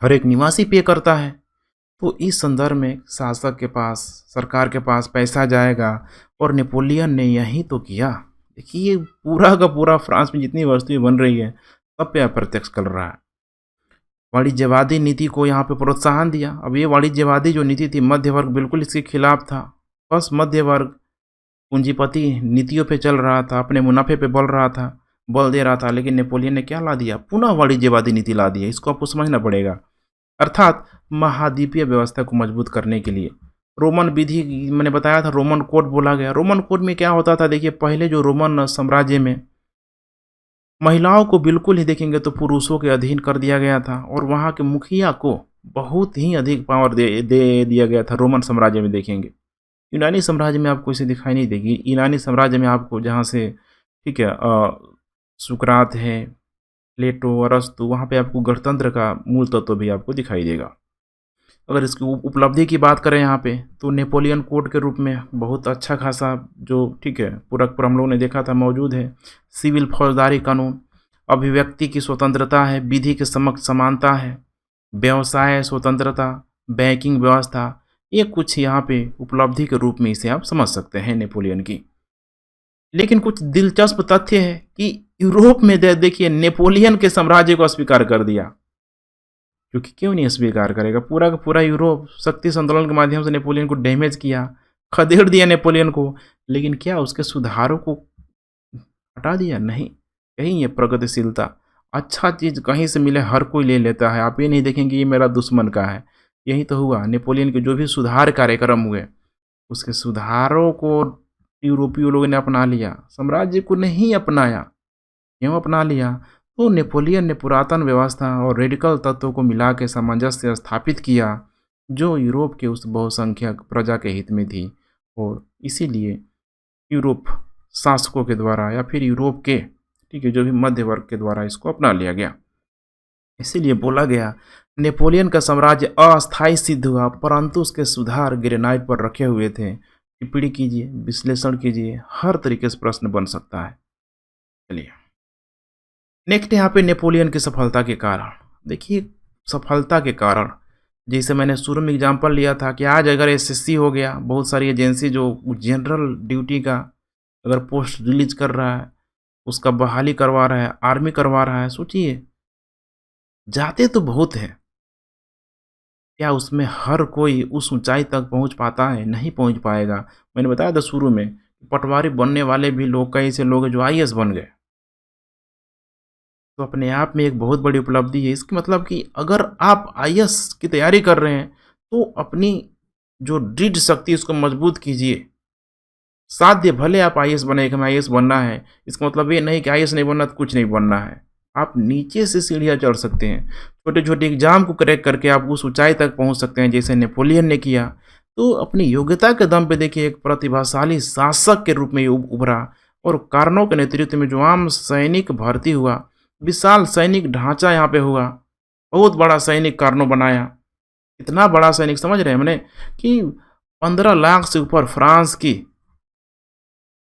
हर एक निवासी पे करता है। तो इस संदर्भ में शासक के पास, सरकार के पास पैसा जाएगा, और नेपोलियन ने यही तो किया। देखिए, पूरा का पूरा फ्रांस में जितनी वस्तुएं बन रही है सब पे अप्रत्यक्ष कर रहा है। वाणिज्यवादी नीति को यहाँ पे प्रोत्साहन दिया। अब ये वाणिज्यवादी जो नीति थी, मध्य वर्ग बिल्कुल इसके खिलाफ था। बस मध्य वर्ग पूंजीपति नीतियों पे चल रहा था, अपने मुनाफे पे बल दे रहा था। लेकिन नेपोलियन ने क्या ला दिया? पुनः वाणिज्यवादी नीति ला दिया। इसको आपको समझना पड़ेगा। अर्थात महाद्वीपीय व्यवस्था को मजबूत करने के लिए रोमन विधि, मैंने बताया था, रोमन कोड बोला गया। रोमन कोड में क्या होता था? देखिए, पहले जो रोमन साम्राज्य में महिलाओं को बिल्कुल ही देखेंगे तो पुरुषों के अधीन कर दिया गया था, और वहाँ के मुखिया को बहुत ही अधिक पावर दे दिया गया था। रोमन साम्राज्य में देखेंगे, यूनानी साम्राज्य में आपको इसे दिखाई नहीं देगी। यूनानी साम्राज्य में आपको जहाँ से, ठीक है, सुकरात है, प्लेटो, अरस्तु, वहाँ पे आपको गणतंत्र का मूल तत्व भी आपको दिखाई देगा। अगर इसकी उपलब्धि की बात करें यहाँ पे, तो नेपोलियन कोड के रूप में बहुत अच्छा खासा जो, ठीक है, पूरक पर हम लोगों ने देखा था, मौजूद है। सिविल फौजदारी कानून, अभिव्यक्ति की स्वतंत्रता है, विधि के समक्ष समानता है, व्यवसाय स्वतंत्रता, बैंकिंग व्यवस्था, ये कुछ यहाँ पे उपलब्धि के रूप में इसे आप समझ सकते हैं नेपोलियन की। लेकिन कुछ दिलचस्प तथ्य है कि यूरोप में देखिए नेपोलियन के साम्राज्य को अस्वीकार कर दिया, क्योंकि क्यों नहीं स्वीकार करेगा? पूरा का पूरा यूरोप शक्ति संतुलन के माध्यम से नेपोलियन को डैमेज किया, खदेड़ दिया नेपोलियन को। लेकिन क्या उसके सुधारों को हटा दिया? नहीं। यही है प्रगतिशीलता। अच्छा चीज़ कहीं से मिले हर कोई ले लेता है। आप ये नहीं देखेंगे ये मेरा दुश्मन का है। यही तो हुआ। नेपोलियन के जो भी सुधार कार्यक्रम हुए, उसके सुधारों को यूरोपीय लोगों ने अपना लिया, साम्राज्य को नहीं अपनाया। क्यों अपना लिया? तो नेपोलियन ने पुरातन व्यवस्था और रेडिकल तत्वों को मिला के सामंजस्य स्थापित किया, जो यूरोप के उस बहुसंख्यक प्रजा के हित में थी। और इसीलिए यूरोप शासकों के द्वारा या फिर यूरोप के, ठीक है, जो भी मध्य वर्ग के द्वारा इसको अपना लिया गया। इसीलिए बोला गया नेपोलियन का साम्राज्य अस्थायी सिद्ध हुआ, परंतु उसके सुधार ग्रेनाइट पर रखे हुए थे। टिप्पणी कीजिए, विश्लेषण कीजिए, हर तरीके से प्रश्न बन सकता है। चलिए नेक्स्ट यहाँ पे नेपोलियन की सफलता के कारण। देखिए सफलता के कारण, जैसे मैंने शुरू में एग्जांपल लिया था कि आज अगर एसएससी हो गया, बहुत सारी एजेंसी जो जनरल ड्यूटी का अगर पोस्ट रिलीज कर रहा है, उसका बहाली करवा रहा है, आर्मी करवा रहा है, सोचिए जाते तो बहुत हैं, क्या उसमें हर कोई उस ऊंचाई तक पहुंच पाता है? नहीं पहुंच पाएगा। मैंने बताया था शुरू में, पटवारी बनने वाले भी लोग, कई ऐसे लोग हैं जो आईएएस बन गए। तो अपने आप में एक बहुत बड़ी उपलब्धि है। इसका मतलब कि अगर आप आईएएस की तैयारी कर रहे हैं तो अपनी जो दृढ़ शक्ति उसको मजबूत कीजिए। साध्य भले आप आईएएस बने कि हमें आईएएस बनना है, इसका मतलब ये नहीं कि आईएएस नहीं बनना तो कुछ नहीं बनना है। आप नीचे से सीढ़ियाँ चढ़ सकते हैं, छोटे छोटे एग्जाम को क्रैक करके आप उस ऊंचाई तक पहुंच सकते हैं, जैसे नेपोलियन ने किया। तो अपनी योग्यता के दम पे देखिए एक प्रतिभाशाली शासक के रूप में ये उभरा, और कारणों के नेतृत्व में जो आम सैनिक भर्ती हुआ, विशाल सैनिक ढांचा यहाँ पे हुआ, बहुत बड़ा सैनिक कारणों बनाया। इतना बड़ा सैनिक, समझ रहे हैं हमने कि 15 लाख से ऊपर फ्रांस की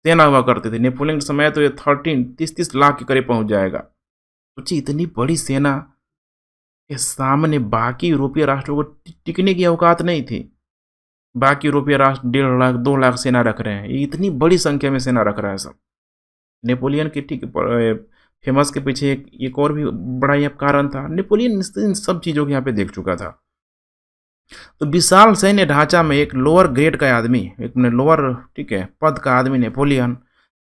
सेना हुआ करती थी। नेपोलियन के समय तो ये 30 लाख के करीब पहुंच जाएगा। सोचिए इतनी बड़ी सेना के सामने बाकी यूरोपीय राष्ट्रों को टिकने की औकात नहीं थी। बाकी यूरोपीय राष्ट्र 1.5 लाख 2 लाख सेना रख रहे हैं, ये इतनी बड़ी संख्या में सेना रख रहा है सब। नेपोलियन के ठीक फेमस के पीछे एक और भी बड़ा यह कारण था, नेपोलियन इन सब चीज़ों को यहाँ पे देख चुका था। तो विशाल सैन्य ढांचा में एक लोअर ग्रेड का आदमी, एक लोअर, ठीक है, पद का आदमी नेपोलियन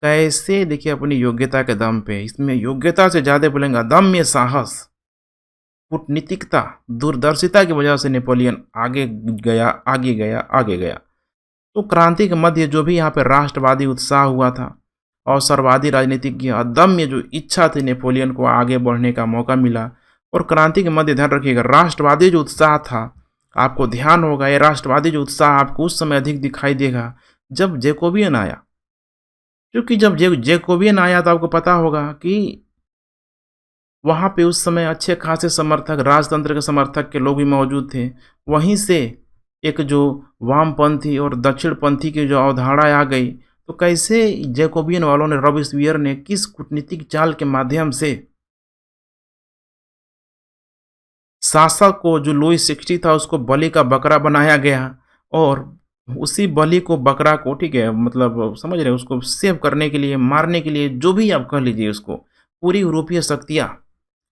कैसे, देखिए अपनी योग्यता के दम पे, इसमें योग्यता से ज़्यादा बोलेंगे अदम्य साहस, कूटनीतिकता, दूरदर्शिता की वजह से नेपोलियन आगे गया, आगे गया, आगे गया। तो क्रांति के मध्य जो भी यहाँ पे राष्ट्रवादी उत्साह हुआ था, अवसरवादी राजनीतिक की अदम्य जो इच्छा थी, नेपोलियन को आगे बढ़ने का मौका मिला। और क्रांति के मध्य ध्यान रखिएगा, राष्ट्रवादी जो उत्साह था, आपको ध्यान होगा ये राष्ट्रवादी जो उत्साह आपको उस समय अधिक दिखाई देगा जब जैकोबियन आया। क्योंकि जब जैकोबियन आया तो आपको पता होगा कि वहाँ पे उस समय अच्छे खासे समर्थक, राजतंत्र के समर्थक के लोग भी मौजूद थे। वहीं से एक जो वामपंथी और दक्षिणपंथी की जो अवधारणा आ गई, तो कैसे जैकोबियन वालों ने, रॉबेस्पियर ने किस कूटनीतिक चाल के माध्यम से शासक को जो लुई 16 था उसको बलि का बकरा बनाया गया, और उसी बलि को, बकरा को, ठीक है, मतलब समझ रहे हैं, उसको सेव करने के लिए, मारने के लिए, जो भी आप कह लीजिए उसको, पूरी यूरोपीय शक्तियाँ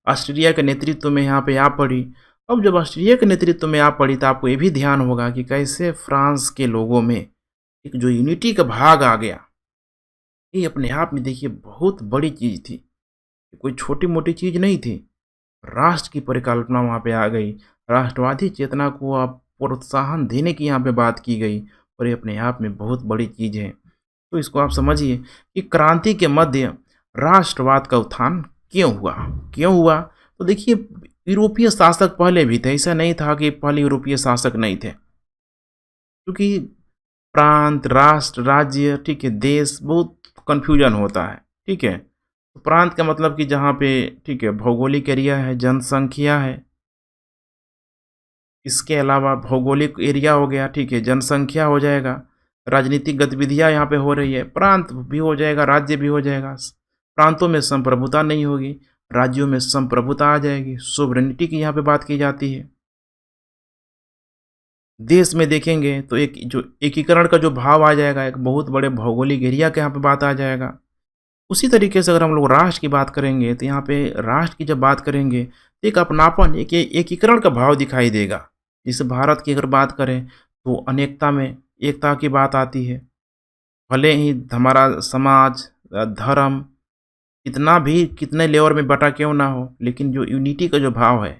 ऑस्ट्रिया के नेतृत्व में यहाँ पे आ पड़ी। अब जब ऑस्ट्रिया के नेतृत्व में आ पड़ी तो आपको ये भी ध्यान होगा कि कैसे फ्रांस के लोगों में एक जो यूनिटी का भाग आ गया। ये अपने आप में देखिए बहुत बड़ी चीज़ थी, कोई छोटी मोटी चीज़ नहीं थी। राष्ट्र की परिकल्पना वहाँ पे आ गई, राष्ट्रवादी चेतना को आप प्रोत्साहन देने की यहाँ पे बात की गई, और ये अपने आप में बहुत बड़ी चीज़ है। तो इसको आप समझिए कि क्रांति के मध्य राष्ट्रवाद का उत्थान क्यों हुआ, क्यों हुआ? तो देखिए यूरोपीय शासक पहले भी थे, ऐसा नहीं था कि पहले यूरोपीय शासक नहीं थे, क्योंकि प्रांत, राष्ट्र, राज्य, ठीक है, देश, बहुत कन्फ्यूजन होता है, ठीक है। तो प्रांत का मतलब कि जहाँ पे, ठीक है, भौगोलिक एरिया है, जनसंख्या है, इसके अलावा भौगोलिक एरिया हो गया, ठीक है, जनसंख्या हो जाएगा, राजनीतिक गतिविधियाँ यहाँ पे हो रही है, प्रांत भी हो जाएगा, राज्य भी हो जाएगा। प्रांतों में संप्रभुता नहीं होगी, राज्यों में संप्रभुता आ जाएगी, सोवरेनिटी की यहाँ पे बात की जाती है। देश में देखेंगे तो एक जो एकीकरण का जो भाव आ जाएगा, एक बहुत बड़े भौगोलिक एरिया के यहाँ पे बात आ जाएगा। उसी तरीके से अगर हम लोग राष्ट्र की बात करेंगे तो यहाँ पे राष्ट्र की जब बात करेंगे तो एक अपनापन, एक एकीकरण का भाव दिखाई देगा। जैसे भारत की अगर बात करें तो अनेकता में एकता की बात आती है। भले ही हमारा समाज, धर्म कितने लेवल में बटा क्यों ना हो, लेकिन जो यूनिटी का जो भाव है,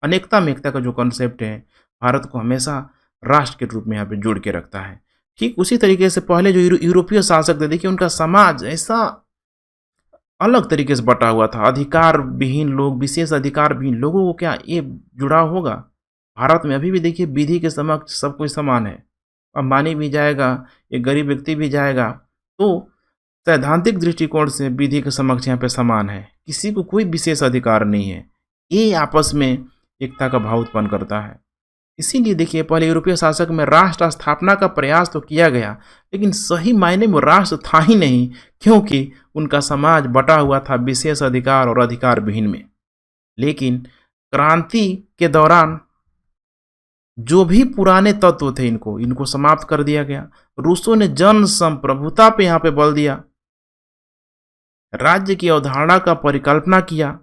अनेकता में एकता का जो कॉन्सेप्ट है, भारत को हमेशा राष्ट्र के रूप में यहाँ पे जोड़ के रखता है। ठीक उसी तरीके से पहले जो यूरोपीय शासक थे, देखिए उनका समाज ऐसा अलग तरीके से बटा हुआ था। अधिकार विहीन लोग, विशेष अधिकार विहीन लोगों को क्या ये जुड़ाव होगा? भारत में अभी भी देखिए विधि के समक्ष सब कोई समान है। अंबानी भी जाएगा, एक गरीब व्यक्ति भी जाएगा। तो सैद्धांतिक दृष्टिकोण से विधि के समक्ष यहाँ पे समान है, किसी को कोई विशेष अधिकार नहीं है। ये आपस में एकता का भाव उत्पन्न करता है। इसीलिए देखिए, पहले यूरोपीय शासक में राष्ट्र स्थापना का प्रयास तो किया गया, लेकिन सही मायने में राष्ट्र था ही नहीं, क्योंकि उनका समाज बटा हुआ था विशेष अधिकार और अधिकार विहीन में। लेकिन क्रांति के दौरान जो भी पुराने तत्व थे, इनको समाप्त कर दिया गया। रूसों ने जन संप्रभुता पे यहाँ पे बल दिया, राज्य की अवधारणा का परिकल्पना किया,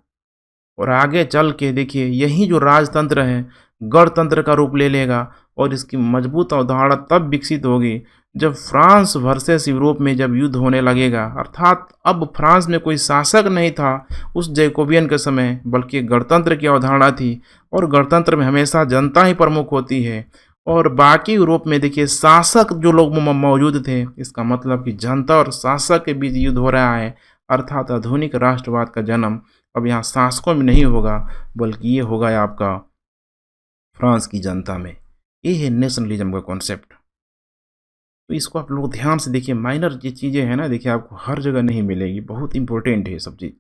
और आगे चल के देखिए यही जो राजतंत्र है गणतंत्र का रूप ले लेगा। और इसकी मजबूत अवधारणा तब विकसित होगी जब फ्रांस वर्सेस यूरोप में जब युद्ध होने लगेगा, अर्थात अब फ्रांस में कोई शासक नहीं था उस जैकोबियन के समय, बल्कि गणतंत्र की अवधारणा थी। और गणतंत्र में हमेशा जनता ही प्रमुख होती है, और बाकी यूरोप में देखिए शासक जो लोग मौजूद थे। इसका मतलब कि जनता और शासक के बीच युद्ध हो रहा है, अर्थात आधुनिक राष्ट्रवाद का जन्म अब यहाँ शासकों में नहीं होगा, बल्कि ये होगा आपका फ्रांस की जनता में। ये है नेशनलिज्म का कॉन्सेप्ट। तो इसको आप लोग ध्यान से देखिए, माइनर ये चीज़ें हैं ना, देखिए आपको हर जगह नहीं मिलेगी, बहुत इंपॉर्टेंट है ये सब चीज़।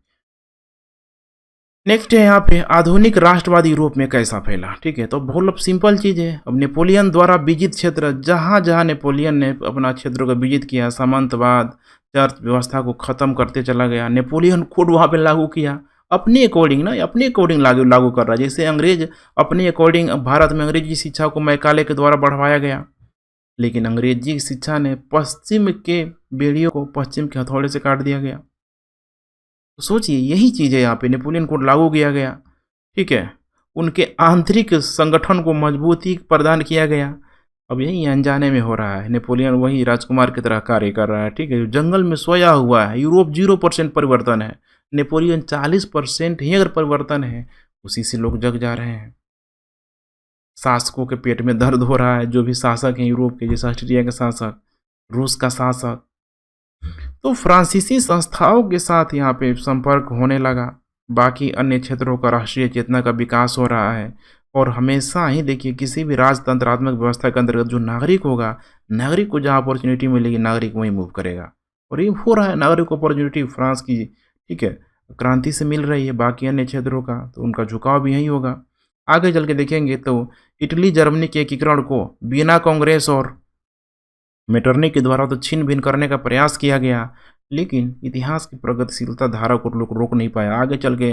नेक्स्ट है यहाँ पे आधुनिक राष्ट्रवादी यूरोप में कैसा फैला। ठीक है, तो बहुत सिंपल चीज़ है। अब नेपोलियन द्वारा विजित क्षेत्र, जहाँ जहाँ नेपोलियन ने अपना क्षेत्रों को विजित किया, सामंतवाद चर्च व्यवस्था को ख़त्म करते चला गया। नेपोलियन खुद वहाँ पे लागू किया अपने अकॉर्डिंग ना, अपने अकॉर्डिंग लागू कर रहा है। जैसे अंग्रेज अपने अकॉर्डिंग, भारत में अंग्रेजी शिक्षा को मैकाले के द्वारा बढ़वाया गया, लेकिन अंग्रेजी शिक्षा ने पश्चिम के बेड़ियों को पश्चिम के हथौड़े से काट दिया गया। तो सोचिए यही चीज़ है यहाँ पे, नेपोलियन कोड लागू किया गया। ठीक है, उनके आंतरिक संगठन को मजबूती प्रदान किया गया। अब यही अनजाने में हो रहा है, नेपोलियन वही राजकुमार की तरह कार्य कर रहा है। ठीक है, जंगल में सोया हुआ है। यूरोप 0% परिवर्तन है, नेपोलियन 40% ही अगर परिवर्तन है, उसी से लोग जग जा रहे हैं। शासकों के पेट में दर्द हो रहा है, जो भी शासक हैं यूरोप के, जैसे ऑस्ट्रिया के शासक, रूस का शासक। तो फ्रांसीसी संस्थाओं के साथ यहाँ पे संपर्क होने लगा। बाकी अन्य क्षेत्रों का राष्ट्रीय चेतना का विकास हो रहा है। और हमेशा ही देखिए, किसी भी राजतंत्रात्मक व्यवस्था के अंतर्गत जो नागरिक होगा, नागरिक को जहाँ अपॉर्चुनिटी मिलेगी नागरिक वहीं मूव करेगा। और ये हो रहा है, नागरिक को अपॉर्चुनिटी फ्रांस की, ठीक है, क्रांति से मिल रही है। बाकी अन्य क्षेत्रों का तो उनका झुकाव भी यही होगा। आगे चल के देखेंगे तो इटली जर्मनी के एकीकरण को वियना कांग्रेस और मेटरनी के द्वारा तो छीन भिन करने का प्रयास किया गया, लेकिन इतिहास की प्रगतिशीलता धारा को लोग रोक नहीं पाया। आगे चल के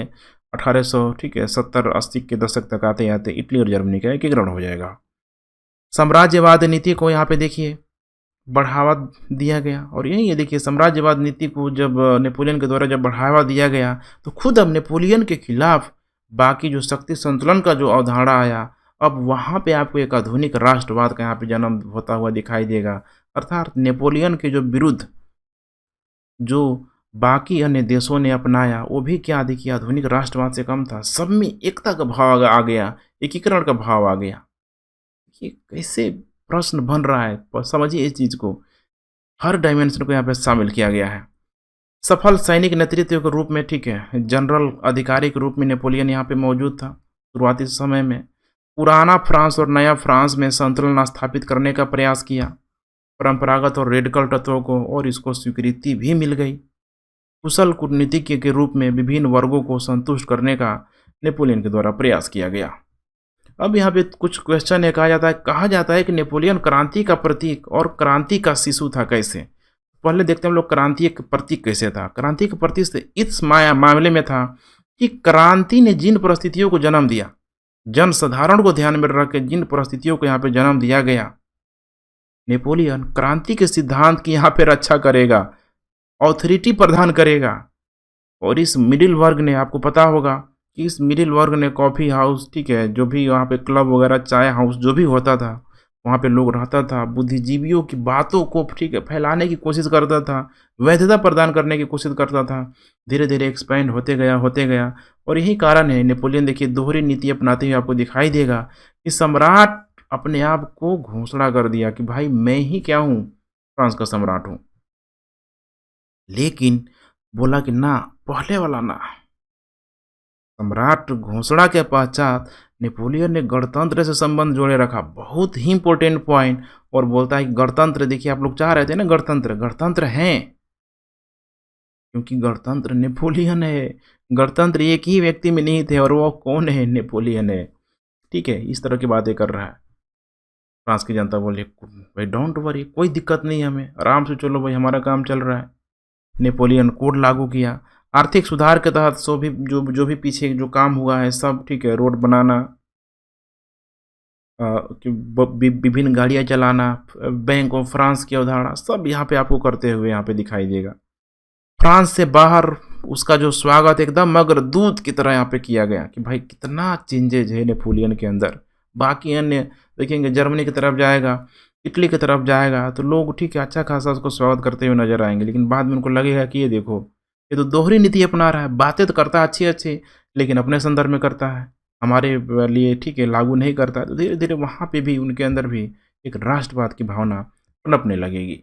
1800, ठीक है, 70-80 के दशक तक आते आते इटली और जर्मनी का एकीकरण हो जाएगा। साम्राज्यवाद नीति को यहाँ पे देखिए बढ़ावा दिया गया। और यही है देखिए, साम्राज्यवाद नीति को जब नेपोलियन के द्वारा जब बढ़ावा दिया गया, तो खुद अब नेपोलियन के खिलाफ बाकी जो शक्ति संतुलन का जो अवधारणा आया, अब वहाँ पे आपको एक आधुनिक राष्ट्रवाद का यहाँ पे जन्म होता हुआ दिखाई देगा। अर्थात नेपोलियन के जो विरुद्ध जो बाकी अन्य देशों ने अपनाया, वो भी क्या देखिए आधुनिक राष्ट्रवाद से कम था। सब में एकता का भाव आ गया, एकीकरण का भाव आ गया। ये कैसे प्रश्न बन रहा है, समझिए इस चीज़ को। हर डायमेंशन को यहाँ पे शामिल किया गया है। सफल सैनिक नेतृत्व के रूप में, ठीक है, जनरल अधिकारी के रूप में नेपोलियन यहाँ पे मौजूद था शुरुआती समय में। पुराना फ्रांस और नया फ्रांस में संतुलन स्थापित करने का प्रयास किया, परंपरागत और रेडिकल तत्वों को, और इसको स्वीकृति भी मिल गई। कुशल कूटनीतिज्ञ के रूप में विभिन्न वर्गों को संतुष्ट करने का नेपोलियन के द्वारा प्रयास किया गया। अब यहाँ पे कुछ क्वेश्चन है, कहा जाता है कि नेपोलियन क्रांति का प्रतीक और क्रांति का शिशु था। कैसे? पहले देखते हैं हम लोग, क्रांति एक प्रतीक कैसे था। क्रांति का प्रतीक से इस मामले में था कि क्रांति ने जिन परिस्थितियों को जन्म दिया, जन साधारण को ध्यान में रख के जिन परिस्थितियों को यहाँ पे जन्म दिया गया, नेपोलियन क्रांति के सिद्धांत की यहाँ पे रक्षा करेगा, ऑथोरिटी प्रदान करेगा। और इस मिडिल वर्ग ने, आपको पता होगा कि इस मिडिल वर्ग ने कॉफ़ी हाउस, ठीक है, जो भी वहाँ पे क्लब वगैरह, चाय हाउस जो भी होता था, वहाँ पे लोग रहता था, बुद्धिजीवियों की बातों को, ठीक है, फैलाने की कोशिश करता था, वैधता प्रदान करने की कोशिश करता था। धीरे धीरे एक्सपेंड होते गया। और यही कारण है, नेपोलियन देखिए दोहरी नीति अपनाते हुए आपको दिखाई देगा कि सम्राट अपने आप को घोषणा कर दिया कि भाई मैं ही क्या हूँ, फ्रांस का सम्राट हूँ। लेकिन बोला कि ना, पहले वाला ना। सम्राट घोषणा के पश्चात नेपोलियन ने गणतंत्र से संबंध जोड़े रखा, बहुत ही इंपॉर्टेंट पॉइंट। और बोलता है कि गणतंत्र, देखिए आप लोग चाह रहे थे ना गणतंत्र, गणतंत्र हैं क्योंकि गणतंत्र नेपोलियन है। गणतंत्र एक ही व्यक्ति में नहीं थे और वो कौन है? नेपोलियन है। ठीक है, इस तरह की बातें कर रहा है। फ्रांस की जनता बोली भाई डोंट वरी, कोई दिक्कत नहीं है, हमें आराम से चलो भाई, हमारा काम चल रहा है। नेपोलियन कोड लागू किया, आर्थिक सुधार के तहत सो भी जो भी पीछे जो काम हुआ है सब, ठीक है, रोड बनाना, विभिन्न गाड़ियाँ चलाना, बैंक ऑफ फ्रांस की अवधारणा, सब यहाँ पे आपको करते हुए यहाँ पे दिखाई देगा। फ्रांस से बाहर उसका जो स्वागत एकदम मगर दूध की तरह यहाँ पे किया गया कि भाई कितना चेंजेज है नेपोलियन के अंदर। बाकी अन्य देखेंगे, जर्मनी की तरफ जाएगा, इटली की तरफ जाएगा तो लोग ठीक है अच्छा खासा उसको स्वागत करते हुए नजर आएंगे, लेकिन बाद में उनको लगेगा कि ये देखो ये तो दोहरी नीति अपना रहा है, बातें तो करता है अच्छी अच्छी लेकिन अपने संदर्भ में करता है, हमारे लिए ठीक है लागू नहीं करता है। तो धीरे धीरे वहाँ पे भी उनके अंदर भी एक राष्ट्रवाद की भावना पनपने लगेगी।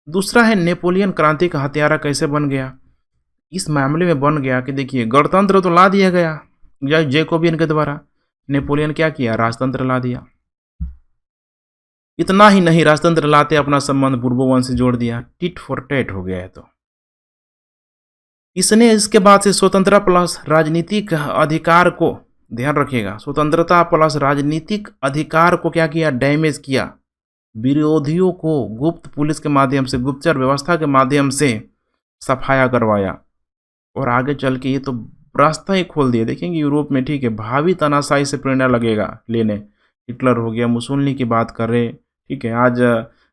दूसरा है नेपोलियन क्रांति का हत्यारा कैसे बन गया। इस मामले में बन गया कि देखिए गणतंत्र तो ला दिया गया या जैकोबियन के द्वारा, नेपोलियन क्या किया? राजतंत्र ला दिया। इतना ही नहीं, राजतंत्र लाते अपना संबंध पूर्ववंश से जोड़ दिया, टिट फॉर टैट हो गया है। तो इसने इसके बाद से स्वतंत्रता प्लस राजनीतिक अधिकार को, ध्यान रखिएगा, स्वतंत्रता प्लस राजनीतिक अधिकार को क्या किया? डैमेज किया। विरोधियों को गुप्त पुलिस के माध्यम से, गुप्तचर व्यवस्था के माध्यम से सफाया करवाया और आगे चल के ये तो रास्ता ही खोल दिया। देखेंगे यूरोप में, ठीक है, भावी तानाशाही से प्रेरणा लगेगा लेने। हिटलर हो गया, मुसोलिनी की बात कर रहे, ठीक है, आज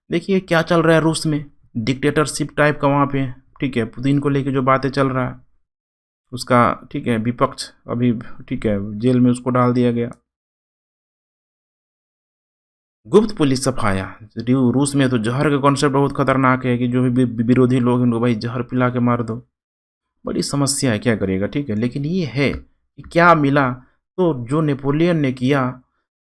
देखिए क्या चल रहा है रूस में, डिक्टेटरशिप टाइप का वहाँ पे, ठीक है, पुतिन को लेके जो बातें चल रहा है उसका, ठीक है, विपक्ष अभी, ठीक है, जेल में उसको डाल दिया गया। गुप्त पुलिस सफाया, रूस में तो जहर का कॉन्सेप्ट बहुत खतरनाक है कि जो भी विरोधी लोग हैं उनको भाई जहर पिला के मार दो। बड़ी समस्या है, क्या करेगा, ठीक है, लेकिन ये है कि क्या मिला? तो जो नेपोलियन ने किया,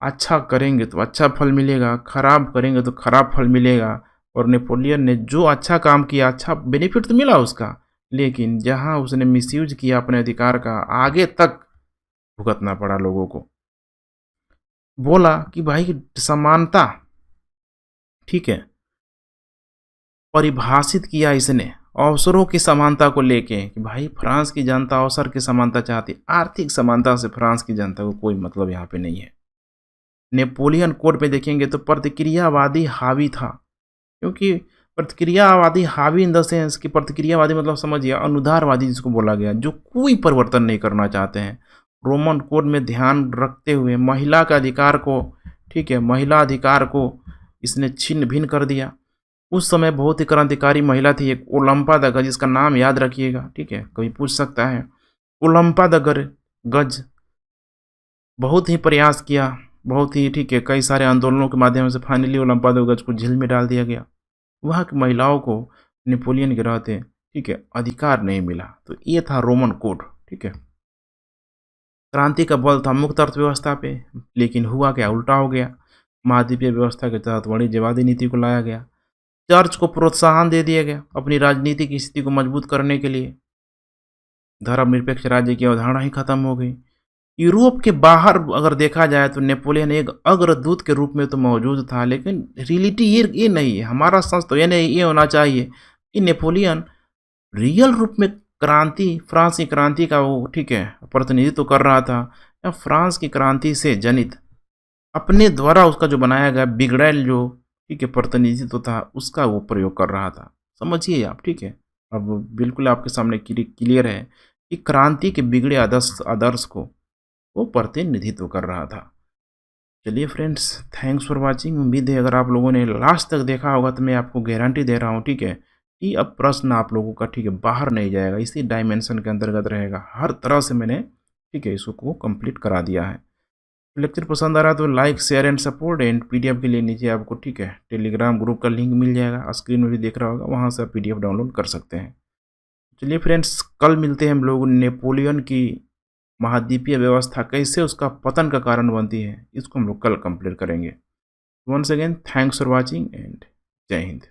अच्छा करेंगे तो अच्छा फल मिलेगा, खराब करेंगे तो खराब फल मिलेगा। और नेपोलियन ने जो अच्छा काम किया, अच्छा बेनिफिट तो मिला उसका, लेकिन जहां उसने मिसयूज किया अपने अधिकार का, आगे तक भुगतना पड़ा लोगों को। बोला कि भाई समानता, ठीक है, परिभाषित किया इसने अवसरों की समानता को लेके कि भाई फ्रांस की जनता अवसर की समानता चाहती, आर्थिक समानता से फ्रांस की जनता को कोई मतलब यहाँ पे नहीं है। नेपोलियन कोड पे देखेंगे तो प्रतिक्रियावादी हावी था, क्योंकि प्रतिक्रियावादी हावी इन द सेंस कि प्रतिक्रियावादी मतलब समझिए अनुदारवादी जिसको बोला गया, जो कोई परिवर्तन नहीं करना चाहते हैं। रोमन कोड में ध्यान रखते हुए महिला के अधिकार को, ठीक है, महिला अधिकार को इसने छिन्न भिन्न कर दिया। उस समय बहुत ही क्रांतिकारी महिला थी एक ओलंपा द गज, जिसका नाम याद रखिएगा, ठीक है, कभी पूछ सकता है। ओलंपा द गज, बहुत ही प्रयास किया, बहुत ही, ठीक है, कई सारे आंदोलनों के माध्यम से फाइनली ओलंपा द गज को जेल में डाल दिया गया। वहाँ की महिलाओं को नेपोलियन के रहते, ठीक है, अधिकार नहीं मिला। तो ये था रोमन कोड, ठीक है। क्रांति का बल था मुक्त अर्थव्यवस्था पे, लेकिन हुआ क्या? उल्टा हो गया। महाद्वीपीय व्यवस्था के तहत वाणिज्यवादी नीति को लाया गया। चर्च को प्रोत्साहन दे दिया गया अपनी राजनीतिक स्थिति को मजबूत करने के लिए। धर्मनिरपेक्ष राज्य की अवधारणा ही खत्म हो गई। यूरोप के बाहर अगर देखा जाए तो नेपोलियन एक अग्रदूत के रूप में तो मौजूद था, लेकिन रियलिटी ये नहीं है। हमारा सच तो ये नहीं, ये होना चाहिए कि नेपोलियन रियल रूप में क्रांति, फ्रांस की क्रांति का वो, ठीक है, प्रतिनिधित्व कर रहा था, या फ्रांस की क्रांति से जनित अपने द्वारा उसका जो बनाया गया बिगड़ैल जो, ठीक है, प्रतिनिधित्व था उसका वो प्रयोग कर रहा था। समझिए आप, ठीक है, अब बिल्कुल आपके सामने क्लियर है कि क्रांति के बिगड़े आदर्श को वो प्रतिनिधित्व कर रहा था। चलिए फ्रेंड्स, थैंक्स फॉर वाचिंग। उम्मीद है अगर आप लोगों ने लास्ट तक देखा होगा तो मैं आपको गारंटी दे रहा हूँ, ठीक है, कि अब प्रश्न आप लोगों का, ठीक है, बाहर नहीं जाएगा, इसी डायमेंशन के अंतर्गत रहेगा। हर तरह से मैंने, ठीक है, इसको कंप्लीट करा दिया है। लेक्चर पसंद आ रहा है तो like, share and support. And PDF के लिए नीचे आपको, ठीक है, टेलीग्राम ग्रुप का लिंक मिल जाएगा, स्क्रीन में भी देख रहा होगा, वहाँ से आप पीडीएफ डाउनलोड कर सकते हैं। चलिए फ्रेंड्स, कल मिलते हैं हम लोग। नेपोलियन की महाद्वीपीय व्यवस्था कैसे उसका पतन का कारण बनती है, इसको हम लोग कल कंप्लीट करेंगे। Once again thanks for watching and जय हिंद।